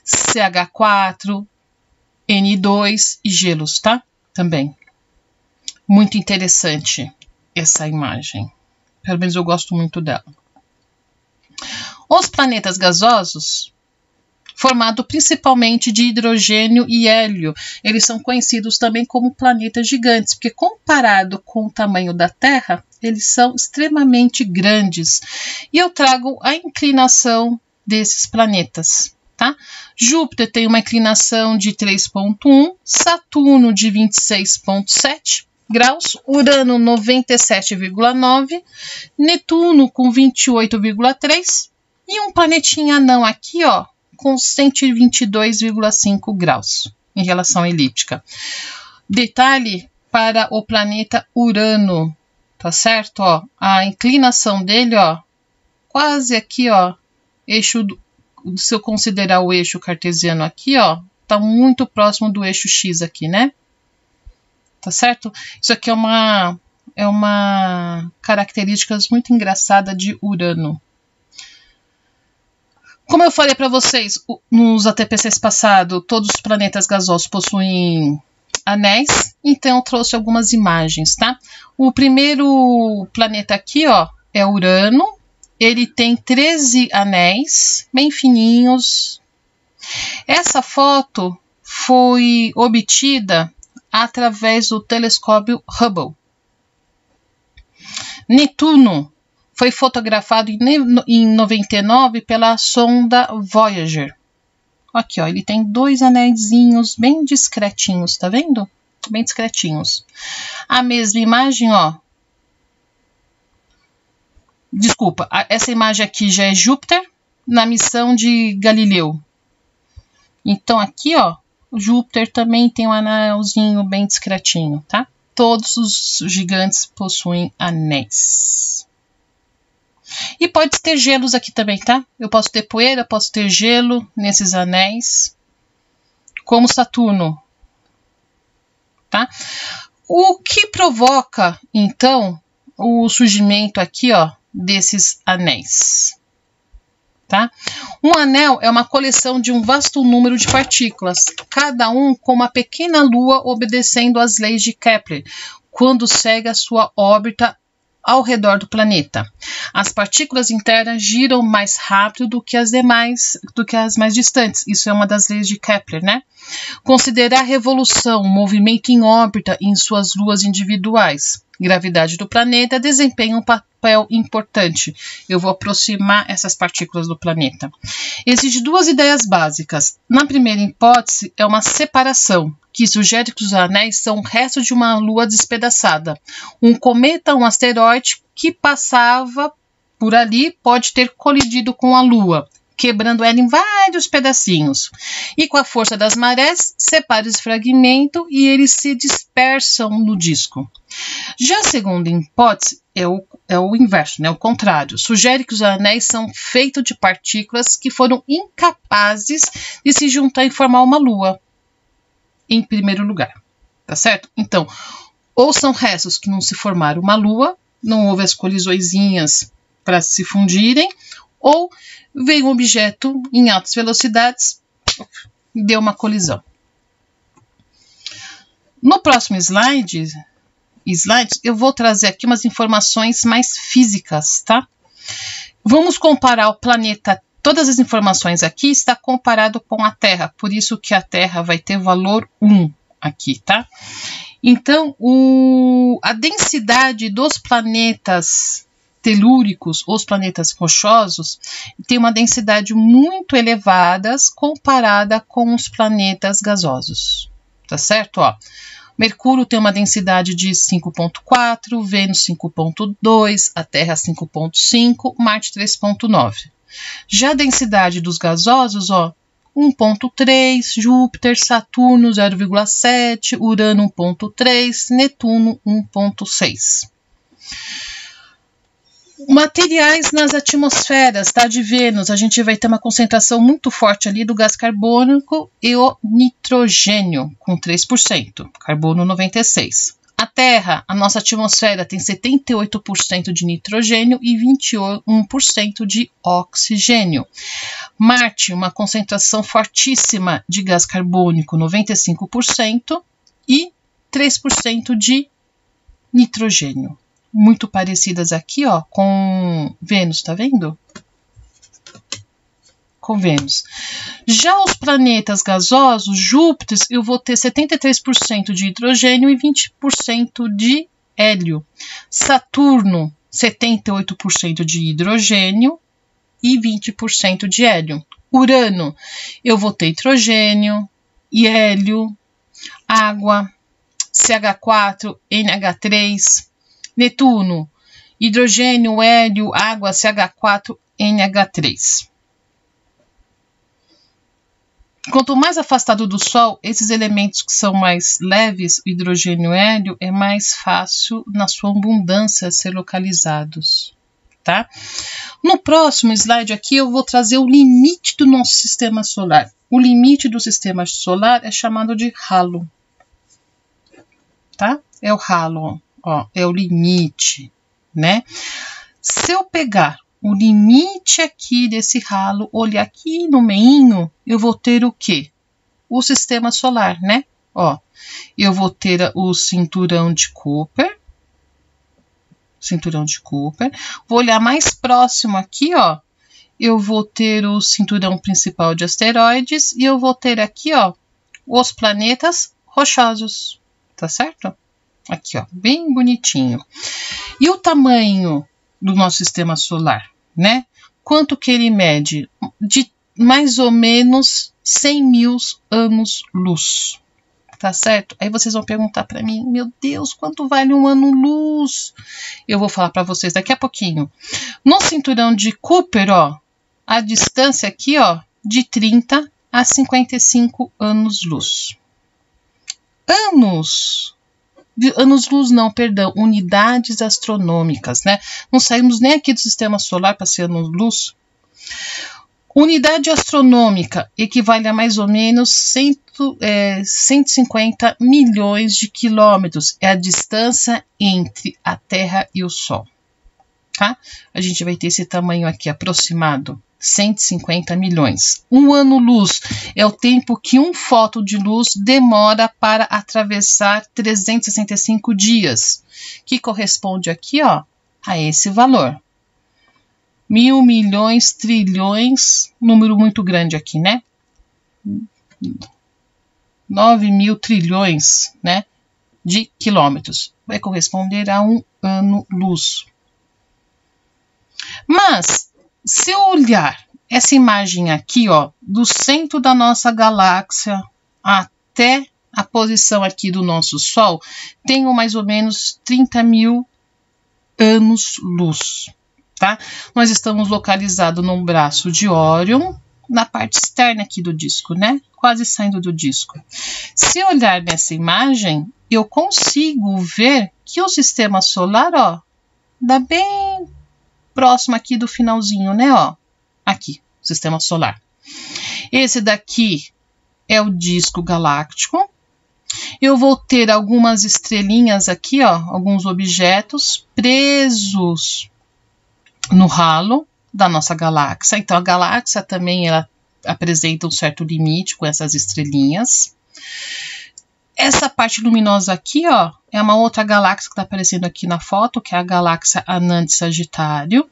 CH4, N2 e gelos, tá? Também. Muito interessante essa imagem. Pelo menos eu gosto muito dela. Os planetas gasosos, formados principalmente de hidrogênio e hélio, eles são conhecidos também como planetas gigantes, porque comparado com o tamanho da Terra, eles são extremamente grandes. E eu trago a inclinação desses planetas. Tá? Júpiter tem uma inclinação de 3,1, Saturno de 26,7 graus, Urano 97,9, Netuno com 28,3 e um planetinha anão aqui, ó, com 122,5 graus em relação à elíptica. Detalhe para o planeta Urano, tá certo? Ó, a inclinação dele, ó, quase aqui, ó, eixo do, se eu considerar o eixo cartesiano aqui, ó, tá muito próximo do eixo X aqui, né? Tá certo? Isso aqui é uma característica muito engraçada de Urano. Como eu falei para vocês nos ATPCs passados, todos os planetas gasosos possuem anéis, então eu trouxe algumas imagens, tá? O primeiro planeta aqui, ó, é Urano. Ele tem 13 anéis, bem fininhos. Essa foto foi obtida através do telescópio Hubble. Netuno foi fotografado em 99 pela sonda Voyager. Aqui, ó, ele tem 2 anéisinhos bem discretinhos, tá vendo? Bem discretinhos. A mesma imagem, ó. Desculpa, essa imagem aqui já é Júpiter na missão de Galileu. Então aqui, ó, Júpiter também tem um anelzinho bem discretinho, tá? Todos os gigantes possuem anéis. E pode ter gelos aqui também, tá? Eu posso ter poeira, posso ter gelo nesses anéis, como Saturno, tá? O que provoca, então, o surgimento aqui, ó, desses anéis, tá? Um anel é uma coleção de um vasto número de partículas, cada um com uma pequena lua obedecendo às leis de Kepler, quando segue a sua órbita ao redor do planeta. As partículas internas giram mais rápido do que as demais, do que as mais distantes. Isso é uma das leis de Kepler, né? Considerar revolução, movimento em órbita em suas luas individuais. Gravidade do planeta desempenha um papel importante. Eu vou aproximar essas partículas do planeta. Existem 2 ideias básicas. Na primeira hipótese, é uma separação, que sugere que os anéis são o resto de uma lua despedaçada. Um cometa, um asteroide que passava por ali pode ter colidido com a Lua, quebrando ela em vários pedacinhos. E com a força das marés, separa esse fragmento e eles se dispersam no disco. Já a segunda hipótese é o inverso, né? O contrário. Sugere que os anéis são feitos de partículas que foram incapazes de se juntar e formar uma lua, em primeiro lugar. Tá certo? Então, ou são restos que não se formaram uma lua, não houve as colisõezinhas para se fundirem, ou veio um objeto em altas velocidades e deu uma colisão. No próximo slide, eu vou trazer aqui umas informações mais físicas, tá? Vamos comparar o planeta, todas as informações aqui está comparado com a Terra, por isso que a Terra vai ter valor 1 aqui, tá? Então, a densidade dos planetas telúricos, os planetas rochosos, tem uma densidade muito elevada comparada com os planetas gasosos, tá certo? Ó, Mercúrio tem uma densidade de 5,4, Vênus 5,2, a Terra 5,5, Marte 3,9. Já a densidade dos gasosos, ó, 1,3, Júpiter, Saturno 0,7, Urano 1,3, Netuno 1,6. Materiais nas atmosferas, tá? De Vênus, a gente vai ter uma concentração muito forte ali do gás carbônico e o nitrogênio, com 3%, carbono 96%. A Terra, a nossa atmosfera tem 78% de nitrogênio e 21% de oxigênio. Marte, uma concentração fortíssima de gás carbônico, 95%, e 3% de nitrogênio. Muito parecidas aqui, ó, com Vênus, tá vendo? Com Vênus. Já os planetas gasosos, Júpiter, eu vou ter 73% de hidrogênio e 20% de hélio. Saturno, 78% de hidrogênio e 20% de hélio. Urano, eu vou ter hidrogênio e hélio, água, CH4, NH3. Netuno, hidrogênio, hélio, água, CH4, NH3. Quanto mais afastado do Sol, esses elementos que são mais leves, hidrogênio e hélio, é mais fácil na sua abundância ser localizados, tá? No próximo slide aqui eu vou trazer o limite do nosso sistema solar. O limite do sistema solar é chamado de halo, tá? É o halo, ó, é o limite, né? Se eu pegar o limite aqui desse halo, olhar aqui no meinho, eu vou ter o quê? O sistema solar, né? Ó, eu vou ter o cinturão de Kuiper. Vou olhar mais próximo aqui, ó. Eu vou ter o cinturão principal de asteroides e eu vou ter aqui, ó, os planetas rochosos, tá certo? Aqui, ó, bem bonitinho. E o tamanho do nosso sistema solar, né? Quanto que ele mede? De mais ou menos 100 mil anos-luz, tá certo? Aí vocês vão perguntar para mim, meu Deus, quanto vale um ano-luz? Eu vou falar para vocês daqui a pouquinho. No cinturão de Kuiper, ó, a distância aqui, ó, de 30 a 55 anos-luz. Anos-luz não, perdão, unidades astronômicas, né? Não saímos nem aqui do sistema solar para ser anos-luz. Unidade astronômica equivale a mais ou menos 150 milhões de quilômetros. É a distância entre a Terra e o Sol, tá? A gente vai ter esse tamanho aqui aproximado, 150 milhões. Um ano-luz é o tempo que um fóton de luz demora para atravessar 365 dias, que corresponde aqui, ó, a esse valor. 1.000, milhões, trilhões, número muito grande aqui, né? 9.000 trilhões, né, de quilômetros. Vai corresponder a um ano-luz. Mas, se eu olhar essa imagem aqui, ó, do centro da nossa galáxia até a posição aqui do nosso Sol, tenho mais ou menos 30 mil anos-luz. tá? Nós estamos localizados num braço de Órion, na parte externa aqui do disco, né? Quase saindo do disco. Se eu olhar nessa imagem, eu consigo ver que o sistema solar, ó, dá bem próximo aqui do finalzinho, né? Ó, aqui, sistema solar. Esse daqui é o disco galáctico. Eu vou ter algumas estrelinhas aqui, ó, alguns objetos presos no halo da nossa galáxia. Então, a galáxia também ela apresenta um certo limite com essas estrelinhas. Essa parte luminosa aqui, ó, é uma outra galáxia que está aparecendo aqui na foto, que é a galáxia anã de Sagitário.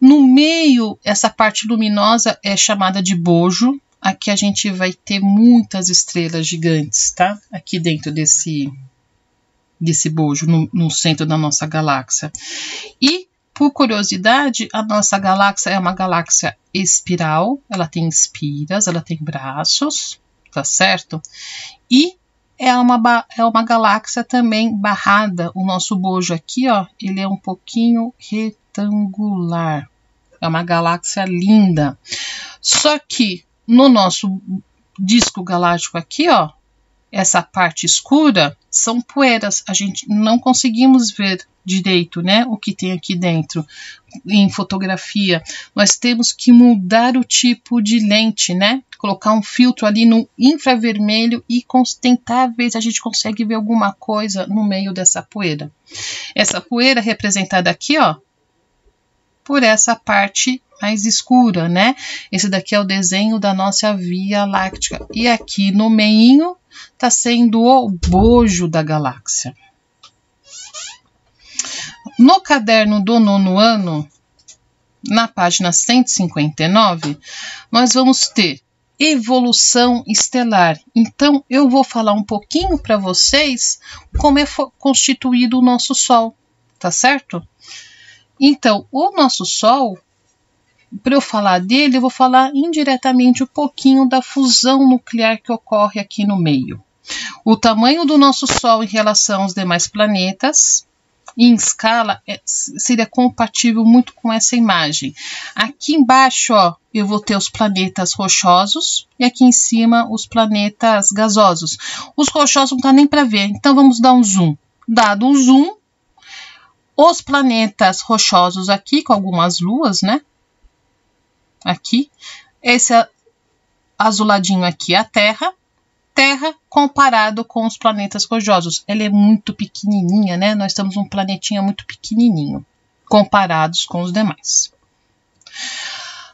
No meio, essa parte luminosa é chamada de bojo. Aqui a gente vai ter muitas estrelas gigantes, tá? Aqui dentro desse bojo, no centro da nossa galáxia. E, por curiosidade, a nossa galáxia é uma galáxia espiral. Ela tem espiras, ela tem braços, tá certo? E é uma galáxia também barrada. O nosso bojo aqui, ó, ele é um pouquinho retangular. É uma galáxia linda. Só que no nosso disco galáctico aqui, ó, essa parte escura são poeiras. A gente não conseguimos ver direito, né, o que tem aqui dentro em fotografia. Nós temos que mudar o tipo de lente, né? Colocar um filtro ali no infravermelho e tentar ver se a gente consegue ver alguma coisa no meio dessa poeira. Essa poeira é representada aqui, ó, por essa parte mais escura, né? Esse daqui é o desenho da nossa Via Láctea. E aqui no meinho tá sendo o bojo da galáxia. No caderno do 9º ano, na página 159, nós vamos ter evolução estelar. Então, eu vou falar um pouquinho para vocês como é constituído o nosso Sol, tá certo? Então, o nosso Sol, para eu falar dele, eu vou falar indiretamente um pouquinho da fusão nuclear que ocorre aqui no meio. O tamanho do nosso Sol em relação aos demais planetas, em escala, seria compatível muito com essa imagem. Aqui embaixo, ó, eu vou ter os planetas rochosos e aqui em cima os planetas gasosos. Os rochosos não dá nem para ver, então vamos dar um zoom. Dado um zoom, os planetas rochosos aqui, com algumas luas, né? Aqui, esse azuladinho aqui é a Terra comparado com os planetas rochosos. Ela é muito pequenininha, né? Nós temos um planetinha muito pequenininho, comparados com os demais.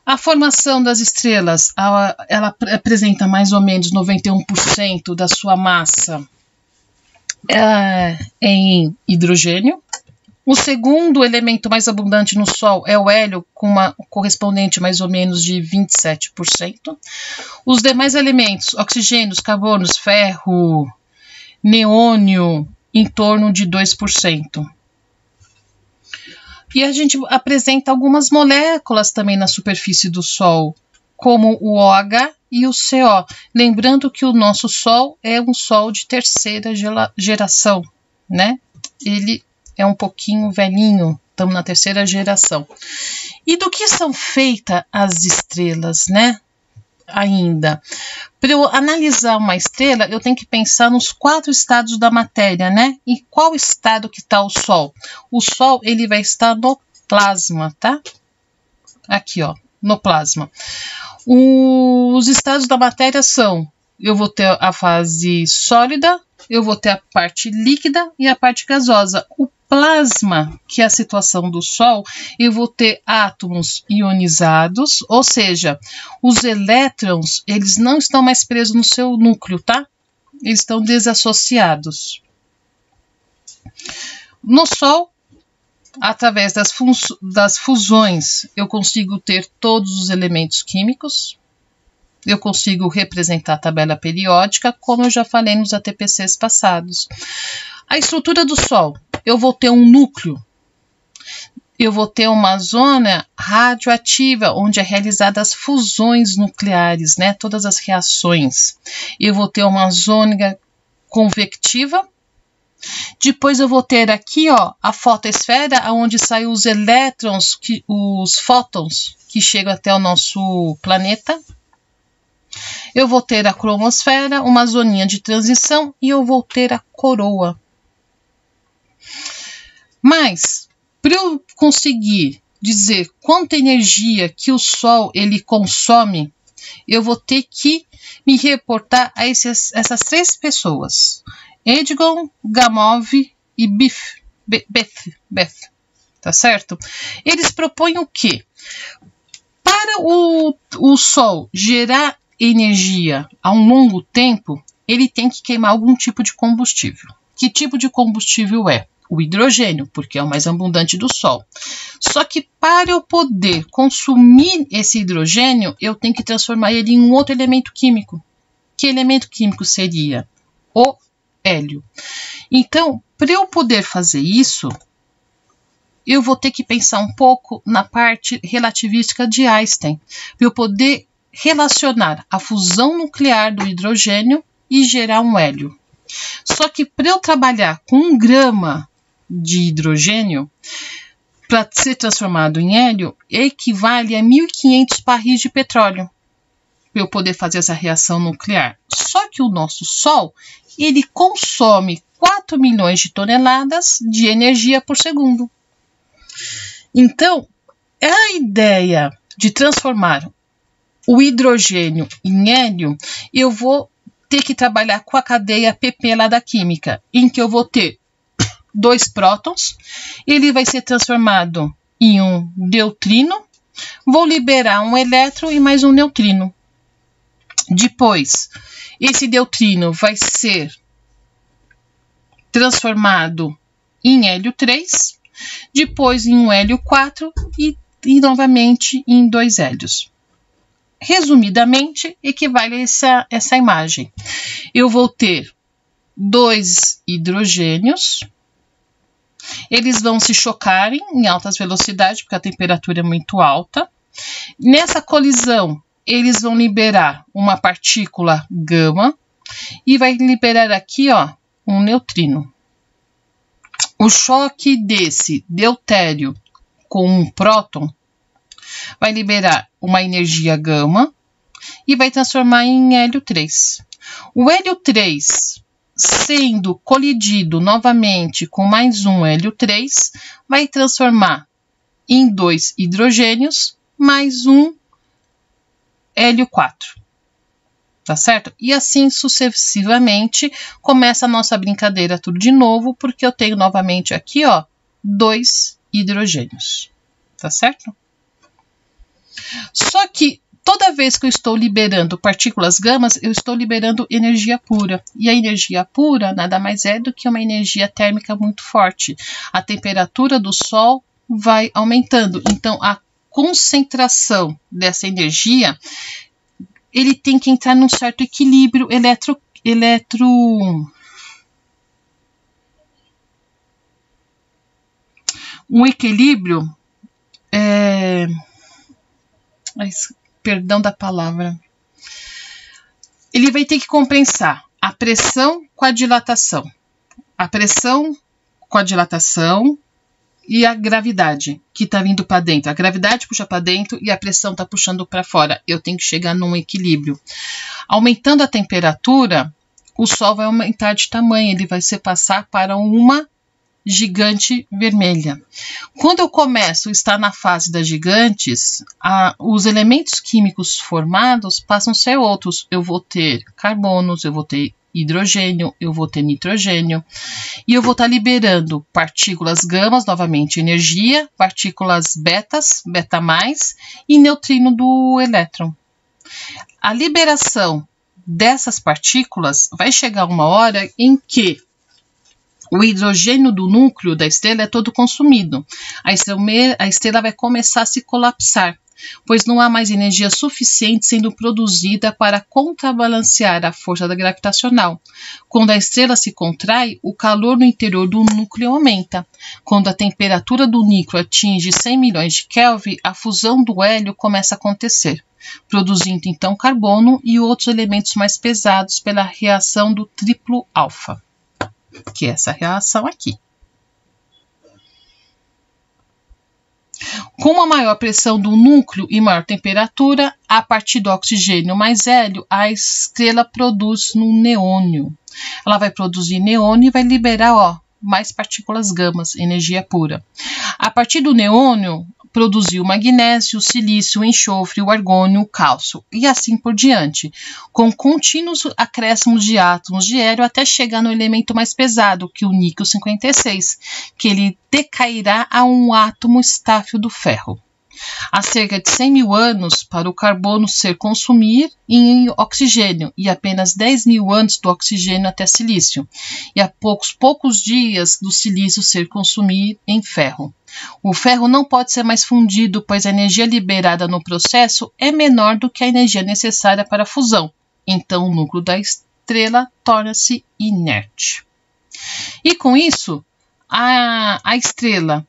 A formação das estrelas, ela apresenta mais ou menos 91% da sua massa em hidrogênio. O segundo elemento mais abundante no Sol é o hélio, com uma correspondente mais ou menos de 27%. Os demais elementos, oxigênio, carbonos, ferro, neônio, em torno de 2%. E a gente apresenta algumas moléculas também na superfície do Sol, como o OH e o CO. Lembrando que o nosso Sol é um Sol de terceira geração, né? Ele é um pouquinho velhinho, estamos na terceira geração. E do que são feitas as estrelas, né? Ainda. Para eu analisar uma estrela, eu tenho que pensar nos 4 estados da matéria, né? E qual estado que está o Sol? O Sol, ele vai estar no plasma, tá? Aqui, ó, no plasma. Os estados da matéria são, eu vou ter a fase sólida, eu vou ter a parte líquida e a parte gasosa. O plasma, que é a situação do Sol, eu vou ter átomos ionizados, ou seja, os elétrons, eles não estão mais presos no seu núcleo, tá? Eles estão desassociados. No Sol, através das fusões, eu consigo ter todos os elementos químicos, eu consigo representar a tabela periódica, como eu já falei nos ATPCs passados. A estrutura do Sol, eu vou ter um núcleo, eu vou ter uma zona radioativa, onde é realizadas as fusões nucleares, né? Todas as reações. Eu vou ter uma zona convectiva, Depois eu vou ter aqui, ó, a fotosfera, onde saem os elétrons, os fótons que chegam até o nosso planeta. Eu vou ter a cromosfera, uma zoninha de transição, e eu vou ter a coroa. Mas, para eu conseguir dizer quanta energia que o Sol ele consome, eu vou ter que me reportar a essas três pessoas. Eidgon, Gamow e Bethe, tá certo? Eles propõem o quê? Para o Sol gerar energia a um longo tempo, ele tem que queimar algum tipo de combustível. Que tipo de combustível é? O hidrogênio, porque é o mais abundante do Sol. Só que para eu poder consumir esse hidrogênio, eu tenho que transformar ele em um outro elemento químico. Que elemento químico seria? O hélio. Então, para eu poder fazer isso, eu vou ter que pensar um pouco na parte relativística de Einstein, para eu poder relacionar a fusão nuclear do hidrogênio e gerar um hélio. Só que para eu trabalhar com 1 grama de hidrogênio, para ser transformado em hélio, equivale a 1.500 barris de petróleo, para eu poder fazer essa reação nuclear. Só que o nosso Sol, ele consome 4 milhões de toneladas de energia por segundo. Então, a ideia de transformar o hidrogênio em hélio, eu vou ter que trabalhar com a cadeia PP lá da química, em que eu vou ter 2 prótons, ele vai ser transformado em um neutrino, vou liberar um elétron e mais um neutrino. Depois, esse neutrino vai ser transformado em hélio 3, depois em um hélio 4 e novamente em 2 hélios. Resumidamente, equivale a essa imagem. Eu vou ter 2 hidrogênios, eles vão se chocarem em altas velocidades, porque a temperatura é muito alta. Nessa colisão, eles vão liberar uma partícula gama e vai liberar aqui, ó, um neutrino. O choque desse deutério com um próton vai liberar uma energia gama e vai transformar em hélio 3. O hélio 3, sendo colidido novamente com mais um hélio 3, vai transformar em 2 hidrogênios mais um hélio 4. Tá certo? E assim sucessivamente começa a nossa brincadeira tudo de novo, porque eu tenho novamente aqui, ó, 2 hidrogênios. Tá certo? Só que toda vez que eu estou liberando partículas gamas, eu estou liberando energia pura. E a energia pura nada mais é do que uma energia térmica muito forte. A temperatura do Sol vai aumentando. Então, a concentração dessa energia, ele tem que entrar num certo equilíbrio um equilíbrio perdão da palavra. Ele vai ter que compensar a pressão com a dilatação. A pressão com a dilatação e a gravidade que está vindo para dentro. A gravidade puxa para dentro e a pressão está puxando para fora. Eu tenho que chegar num equilíbrio. Aumentando a temperatura, o Sol vai aumentar de tamanho. Ele vai se passar para uma gigante vermelha. Quando eu começo a estar na fase das gigantes, os elementos químicos formados passam a ser outros. Eu vou ter carbonos, eu vou ter hidrogênio, eu vou ter nitrogênio, e eu vou estar liberando partículas gamas, novamente energia, partículas betas, beta mais, e neutrino do elétron. A liberação dessas partículas vai chegar uma hora em que o hidrogênio do núcleo da estrela é todo consumido. A estrela vai começar a se colapsar, pois não há mais energia suficiente sendo produzida para contrabalancear a força gravitacional. Quando a estrela se contrai, o calor no interior do núcleo aumenta. Quando a temperatura do núcleo atinge 100 milhões de Kelvin, a fusão do hélio começa a acontecer, produzindo então carbono e outros elementos mais pesados pela reação do triplo alfa. que é essa relação aqui. Com uma maior pressão do núcleo e maior temperatura, a partir do oxigênio mais hélio, a estrela produz um neônio. Ela vai produzir neônio e vai liberar, ó, mais partículas gamas, energia pura. A partir do neônio, produziu o magnésio, o silício, o enxofre, o argônio, o cálcio e assim por diante, com contínuos acréscimos de átomos de hélio até chegar no elemento mais pesado, que é o níquel 56, que ele decairá a um átomo estáfio do ferro. Há cerca de 100 mil anos para o carbono ser consumido em oxigênio e apenas 10 mil anos do oxigênio até silício, e há poucos dias do silício ser consumido em ferro. O ferro não pode ser mais fundido, pois a energia liberada no processo é menor do que a energia necessária para a fusão. Então, o núcleo da estrela torna-se inerte. E com isso, a estrela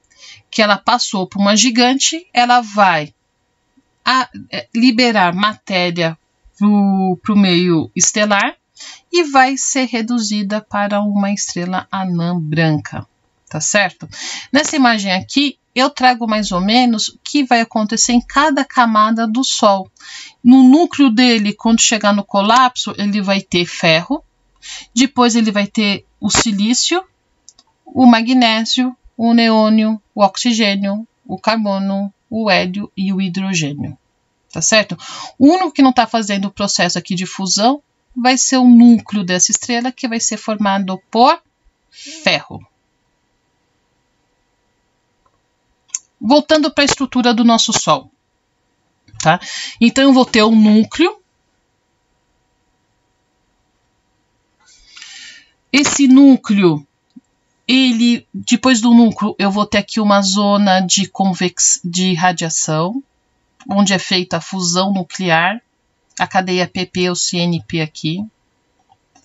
que ela passou por uma gigante, ela vai liberar matéria para o meio estelar e vai ser reduzida para uma estrela anã branca. Tá certo? Nessa imagem aqui, eu trago mais ou menos o que vai acontecer em cada camada do Sol. No núcleo dele, quando chegar no colapso, ele vai ter ferro, depois ele vai ter o silício, o magnésio, o neônio, o oxigênio, o carbono, o hélio e o hidrogênio. Tá certo? O único que não está fazendo o processo aqui de fusão vai ser o núcleo dessa estrela, que vai ser formado por ferro. Voltando para a estrutura do nosso Sol, tá? Então, eu vou ter um núcleo. Esse núcleo, depois do núcleo, eu vou ter aqui uma zona de radiação, onde é feita a fusão nuclear, a cadeia PP ou CNP aqui.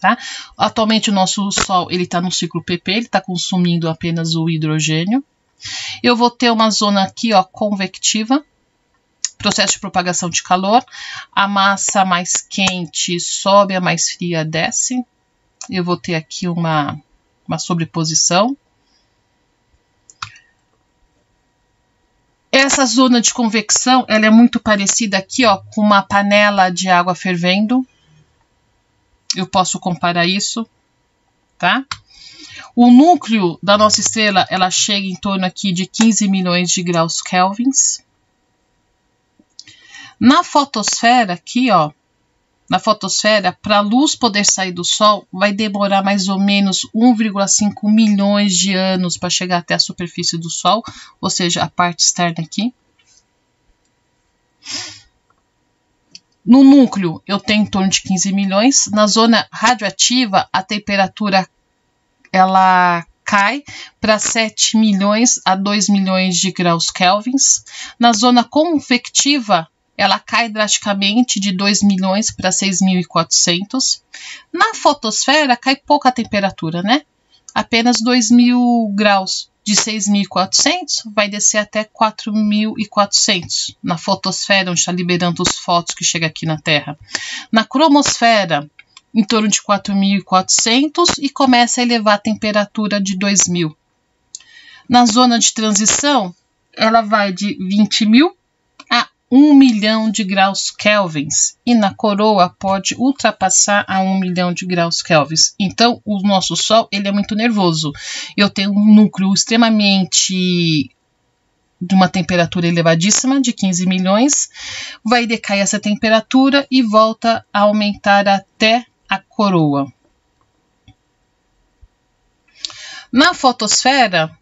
Tá? Atualmente, o nosso Sol está no ciclo PP, ele está consumindo apenas o hidrogênio. Eu vou ter uma zona aqui, ó, convectiva, processo de propagação de calor. A massa mais quente sobe, a mais fria desce. Eu vou ter aqui uma sobreposição. Essa zona de convecção, ela é muito parecida aqui, ó, com uma panela de água fervendo. Eu posso comparar isso, tá? O núcleo da nossa estrela, ela chega em torno aqui de 15 milhões de graus kelvins. Na fotosfera, aqui, ó, na fotosfera, para a luz poder sair do Sol, vai demorar mais ou menos 1,5 milhões de anos para chegar até a superfície do Sol, ou seja, a parte externa aqui. No núcleo, eu tenho em torno de 15 milhões. Na zona radioativa, a temperatura ela cai para 7 milhões a 2 milhões de graus kelvins. Na zona convectiva, ela cai drasticamente de 2 milhões para 6.400. Na fotosfera, cai pouca temperatura, né? Apenas 2.000 graus. De 6.400 vai descer até 4.400 na fotosfera, onde está liberando os fótons que chegam aqui na Terra. Na cromosfera, em torno de 4.400 e começa a elevar a temperatura de 2.000. Na zona de transição, ela vai de 20.000 a 1 milhão de graus kelvins. E na coroa pode ultrapassar a 1 milhão de graus kelvins. Então, o nosso Sol ele é muito nervoso. Eu tenho um núcleo extremamente de uma temperatura elevadíssima, de 15 milhões. Vai decair essa temperatura e volta a aumentar até a coroa. Na fotosfera,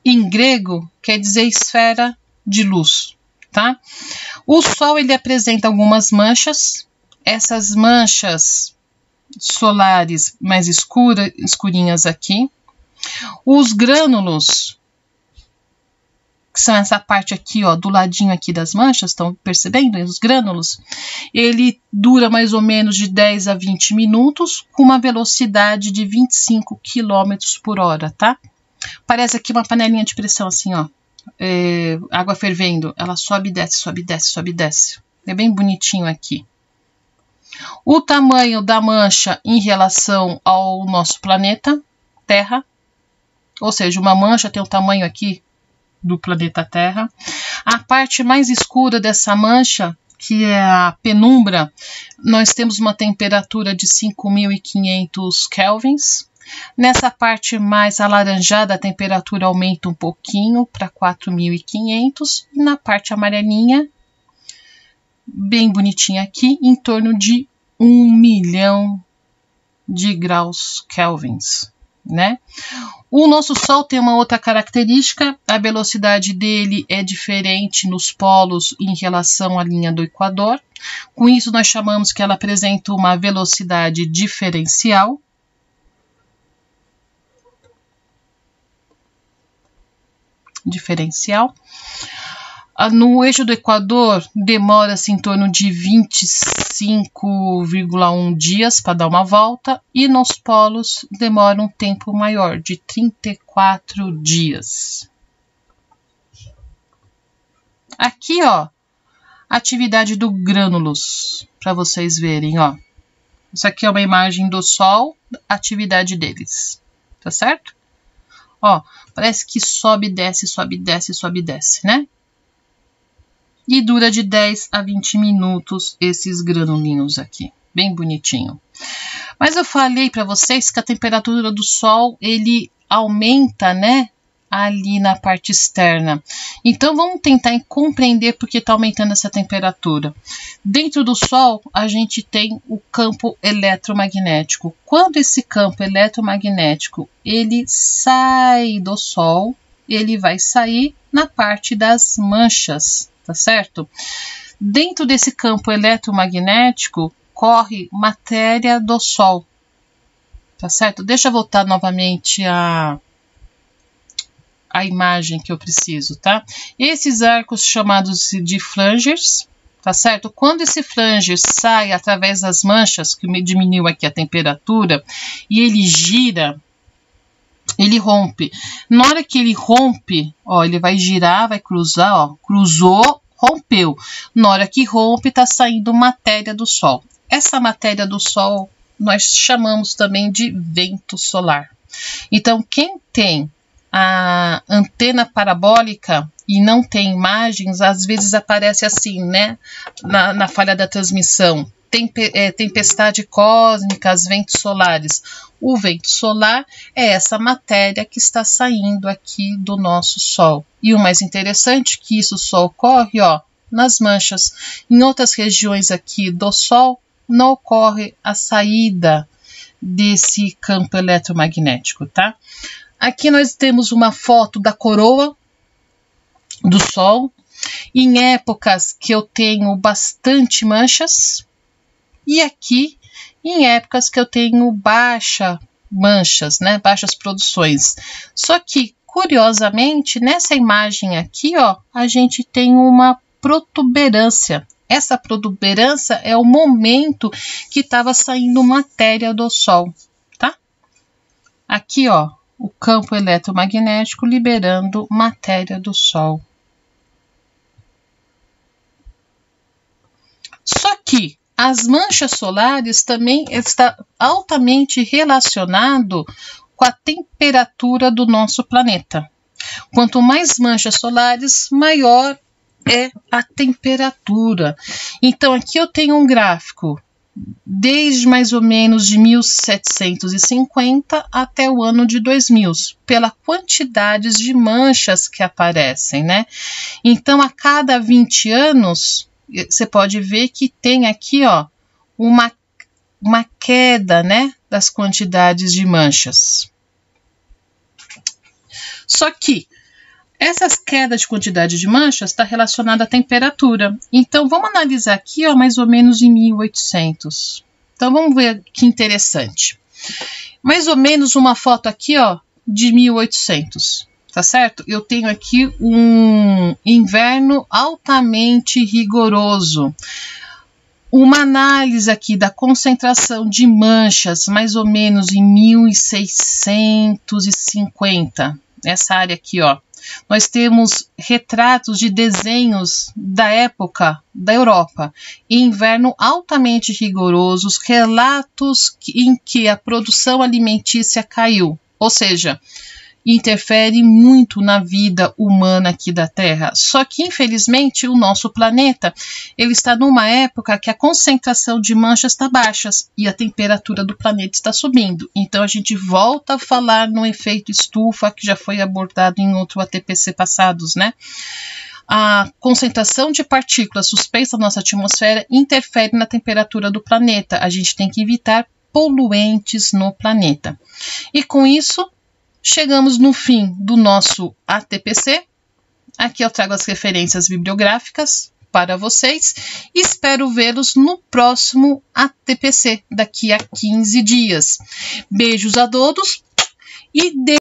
em grego, quer dizer esfera de luz, tá? O Sol ele apresenta algumas manchas. Essas manchas solares mais escurinhas aqui. Os grânulos, que são essa parte aqui, ó, do ladinho aqui das manchas, estão percebendo? Os grânulos, ele dura mais ou menos de 10 a 20 minutos, com uma velocidade de 25 km por hora, tá? Parece aqui uma panelinha de pressão, assim, ó, água fervendo, ela sobe e desce, sobe e desce, sobe e desce. É bem bonitinho aqui. O tamanho da mancha em relação ao nosso planeta, Terra, ou seja, uma mancha tem o tamanho aqui do planeta Terra. A parte mais escura dessa mancha, que é a penumbra, nós temos uma temperatura de 5.500 kelvins. Nessa parte mais alaranjada, a temperatura aumenta um pouquinho para 4.500. E na parte amarelinha, bem bonitinha aqui, em torno de 1 milhão de graus kelvins, né? O nosso Sol tem uma outra característica, a velocidade dele é diferente nos polos em relação à linha do Equador. Com isso, nós chamamos que ela apresenta uma velocidade diferencial. No eixo do Equador, demora-se em torno de 25,1 dias para dar uma volta, e nos polos demora um tempo maior, de 34 dias. Aqui, ó, atividade do grânulus, para vocês verem, ó. Isso aqui é uma imagem do Sol, atividade deles, tá certo? Ó, parece que sobe, desce, sobe, desce, sobe, desce, né? E dura de 10 a 20 minutos esses granulinhos aqui, bem bonitinho. Mas eu falei para vocês que a temperatura do Sol, ele aumenta, né? Ali na parte externa. Então, vamos tentar compreender por que está aumentando essa temperatura. Dentro do Sol, a gente tem o campo eletromagnético. Quando esse campo eletromagnético ele sai do Sol, ele vai sair na parte das manchas, tá certo? Dentro desse campo eletromagnético, corre matéria do Sol, tá certo? Deixa eu voltar novamente a imagem que eu preciso, tá? Esses arcos chamados de flangers, tá certo? Quando esse flanger sai através das manchas, que me diminuiu aqui a temperatura, e ele gira, ele rompe. Na hora que ele rompe, ó, ele vai girar, vai cruzar, ó, cruzou, rompeu. Na hora que rompe, tá saindo matéria do Sol. Essa matéria do Sol, nós chamamos também de vento solar. Então, quem tem a antena parabólica e não tem imagens, às vezes aparece assim, né? Na falha da transmissão. Tempestade cósmica, ventos solares. O vento solar é essa matéria que está saindo aqui do nosso Sol. E o mais interessante é que isso só ocorre, ó, nas manchas. Em outras regiões aqui do Sol, não ocorre a saída desse campo eletromagnético, tá? Aqui nós temos uma foto da coroa do Sol, em épocas que eu tenho bastante manchas, e aqui em épocas que eu tenho baixas manchas, né, baixas produções. Só que, curiosamente, nessa imagem aqui, ó, a gente tem uma protuberância. Essa protuberância é o momento que estava saindo matéria do Sol, tá? Aqui, ó, o campo eletromagnético liberando matéria do Sol. Só que as manchas solares também está altamente relacionado com a temperatura do nosso planeta. Quanto mais manchas solares, maior é a temperatura. Então, aqui eu tenho um gráfico desde mais ou menos de 1750 até o ano de 2000, pela quantidade de manchas que aparecem, né? Então, a cada 20 anos, você pode ver que tem aqui, ó, uma queda, né, das quantidades de manchas. Só que essas quedas de quantidade de manchas está relacionada à temperatura. Então, vamos analisar aqui, ó, mais ou menos em 1800. Então, vamos ver que interessante. Mais ou menos uma foto aqui, ó, de 1800, tá certo? Eu tenho aqui um inverno altamente rigoroso. Uma análise aqui da concentração de manchas, mais ou menos em 1650. Essa área aqui, ó. Nós temos retratos de desenhos da época da Europa, inverno altamente rigorosos, relatos em que a produção alimentícia caiu. ou seja, interfere muito na vida humana aqui da Terra. Só que, infelizmente, o nosso planeta ele está numa época que a concentração de manchas está baixa e a temperatura do planeta está subindo. Então, a gente volta a falar no efeito estufa, que já foi abordado em outro ATPC passados, né? A concentração de partículas suspensas na nossa atmosfera interfere na temperatura do planeta. A gente tem que evitar poluentes no planeta. E com isso, chegamos no fim do nosso ATPC. Aqui eu trago as referências bibliográficas para vocês. Espero vê-los no próximo ATPC, daqui a 15 dias. Beijos a todos e